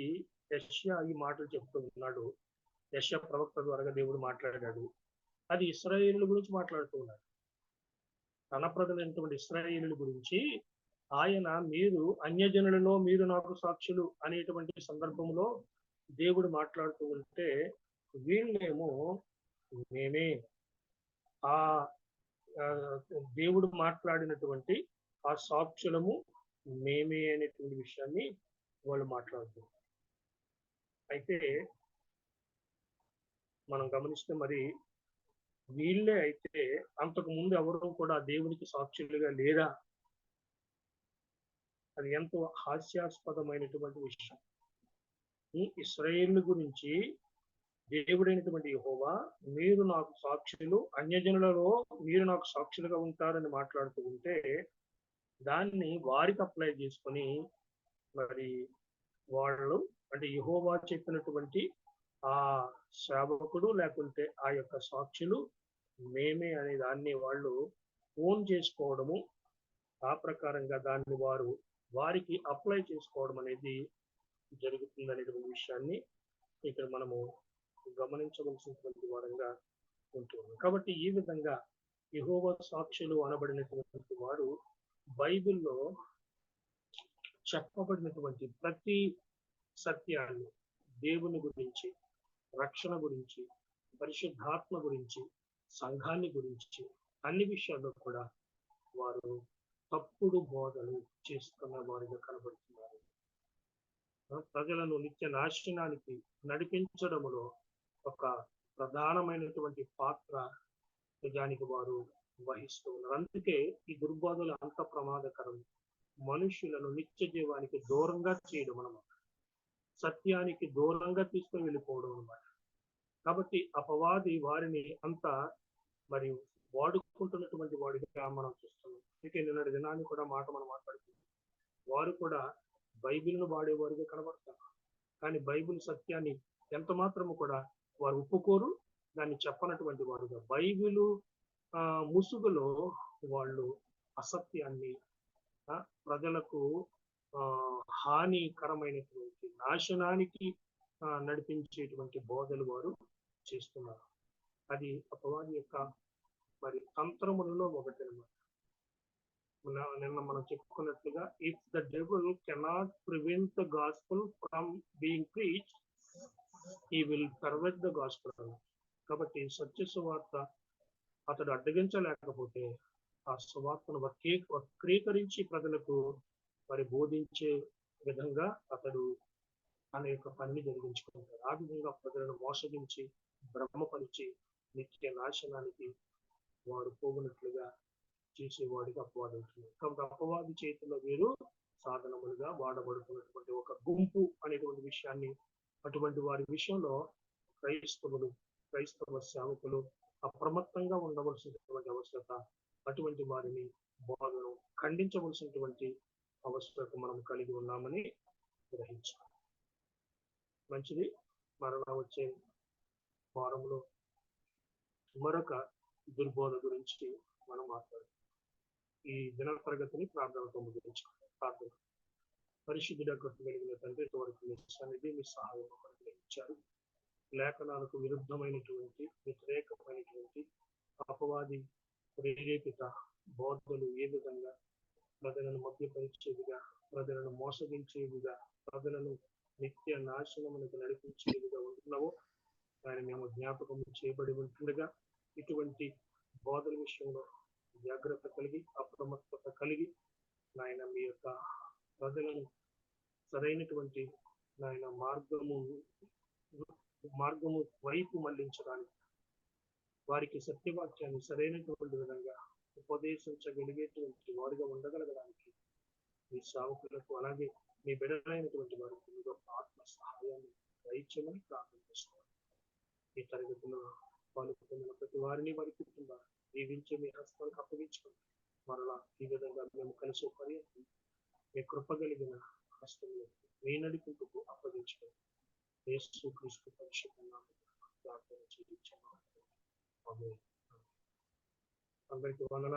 యెషయా ఈ మాటలు చెప్తూ ఉన్నాడు. యెషయా ప్రవక్త ద్వారా దేవుడు మాట్లాడాడు. అది ఇశ్రాయేలుల గురించి మాట్లాడుతూ ఉన్నాడు. తన ప్రజలైనటువంటి ఇశ్రాయేలుల గురించి ఆయన మీరు అన్యజనులలో మీరు నాకు సాక్షులు అనేటువంటి సందర్భంలో దేవుడు మాట్లాడుతూ ఉంటే వీళ్ళేమో మేమే ఆ దేవుడు మాట్లాడినటువంటి ఆ సాక్షులము మేమే అనేటువంటి విషయాన్ని వాళ్ళు మాట్లాడుతున్నారు. అయితే మనం గమనిస్తే మరి వీళ్ళే అయితే అంతకు ముందు ఎవరు కూడా దేవునికి సాక్షులుగా లేరా? అది ఎంతో హాస్యాస్పదమైనటువంటి విషయం. ఈ ఇశ్రాయేలు గురించి దేవుడైనటువంటి యెహోవా మీరు నాకు సాక్షులు, అన్యజనులలో మీరు నాకు సాక్షులుగా ఉంటారని మాట్లాడుతూ ఉంటే దాన్ని వారికి అప్లై చేసుకొని మరి వాళ్ళు అంటే యెహోవా చెప్పినటువంటి ఆ సేవకుడు లేకుంటే ఆ యొక్క సాక్షులు మేమే అనే దాన్ని వాళ్ళు ఓన్ చేసుకోవడము, ఆ ప్రకారంగా దాన్ని వారికి అప్లై చేసుకోవడం అనేది జరుగుతుంది అనేటువంటి విషయాన్ని ఇక్కడ మనము గమనించవలసినటువంటి వారంగా ఉంటుంది. కాబట్టి ఈ విధంగా యెహోవా సాక్షులు అనబడినటువంటి వారు బైబిల్లో చెప్పబడినటువంటి ప్రతి సత్యాన్ని, దేవుని గురించి, రక్షణ గురించి, పరిశుద్ధాత్మ గురించి, సంఘాన్ని గురించి అన్ని విషయాల్లో కూడా వారు తప్పుడు బోధలు చేస్తున్న వారిగా కనబడుతున్నారు. ప్రజలను నిత్య నాశనానికి నడిపించడంలో ఒక ప్రధానమైనటువంటి పాత్ర నిజానికి వారు వహిస్తూ ఉన్నారు. అందుకే ఈ దుర్బోధలు అంత ప్రమాదకరం. మనుషులను నిత్య జీవానికి దూరంగా చేయడం అన్నమాట, సత్యానికి దూరంగా తీసుకుని వెళ్ళిపోవడం అన్నమాట. కాబట్టి అపవాది వారిని అంత మరి వాడుకుంటున్నటువంటి వాడిగా మనం చూస్తున్నాం. అందుకే నిన్నటి దినాన్ని కూడా మనం మాట్లాడుతున్నాం. వారు కూడా బైబిల్ను వాడేవారుగా కనబడతారు, కానీ బైబిల్ సత్యాన్ని ఎంత మాత్రము కూడా వారు ఒప్పుకోరు, దాన్ని చెప్పనటువంటి వారుగా బైబిలు ముసుగులో వాళ్ళు అసత్యాన్ని, ప్రజలకు హానికరమైనటువంటి నాశనానికి నడిపించేటువంటి బోధలు వారు చేస్తున్నారు. అది అపవాది యొక్క మరి తంత్రములలో ఒకటి అన్నమాట. నిన్న మనం చెప్పుకున్నట్లుగా, if the devil cannot prevent the gospel from being preached, he will pervert the gospel. కాబట్టి సత్య సువార్త అతడు అడ్డగించలేకపోతే ఆ సువార్తను వక్రీకరించి ప్రజలకు మరి బోధించే విధంగా అతడు తన యొక్క పనిని జరిగించుకుంటాడు. ఆ విధంగా ప్రజలను మోసగించి భ్రమపరిచి నిత్య నాశనానికి వారు పోగునట్లుగా చేసేవాడిగా అపవాది అవుతున్నారు. కాబట్టి అపవాది చేతిలో వీరు సాధనములుగా వాడబడుతున్నటువంటి ఒక గుంపు అనేటువంటి విషయాన్ని, అటువంటి వారి విషయంలో క్రైస్తవ సేవకులు అప్రమత్తంగా ఉండవలసినటువంటి అవసరత, అటువంటి వారిని బోధను ఖండించవలసినటువంటి అవసరత మనం కలిగి ఉన్నామని గ్రహించాలి. మంచిది. మరలా వచ్చే వారంలో మరొక దుర్బోధ గురించి మనం మాట్లాడుతాం. ఈ దిన తరగతిని ప్రార్థనతో ముగించుకుంటాం. ప్రార్థన. పరిశుద్ధుడ కృపగలిగిన తండ్రి, ఇంతవరకు మీ సన్నిధి, మీ సహాయం అనుగ్రహించారు. లేఖనాలకు విరుద్ధమైనటువంటి, వ్యతిరేకమైనటువంటి అపవాది ప్రేరేపిత బోధలు ఏ విధంగా ప్రజలను మభ్యపరిచేవిగా, ప్రజలను మోసగించేవిగా, ప్రజలను నిత్య నాశనములకు నడిపించేవిగా ఉంటున్నావో దాన్ని మేము జ్ఞాపకం చేయబడి ఉంటుండగా, ఇటువంటి బోధల విషయంలో జాగ్రత్త కలిగి, అప్రమత్తత కలిగి, నాయన మీ యొక్క ప్రజలను సరైనటువంటి నాయన మార్గము వైపు మళ్లించడానికి, వారికి సత్యవాక్యాన్ని సరైనటువంటి విధంగా ఉపదేశించగలిగేటువంటి వారిగా ఉండగలగడానికి మీ సేవకులకు, అలాగే మీ బిడ్డలైనటువంటి వారికి మీరు ఆత్మ సహాయాన్ని దయచేయమని ప్రార్థన చేస్తున్నాను. ఈ తరగతిలో పాల్గొన్న ప్రతి వారిని, వారి కుటుంబాన్ని దీవించి మీ హస్తాలకు అప్పగించుకుని మరలా ఈ విధంగా మేము కలిసి పర్యంతం మీ కృపగలిగిన హస్తంలో మీ నడిపింపుకు అప్పగించుకుని యేసుక్రీస్తు పరిశుద్ధ నామమున ప్రార్థన చేయించాము. అందరికీ వందనాలు.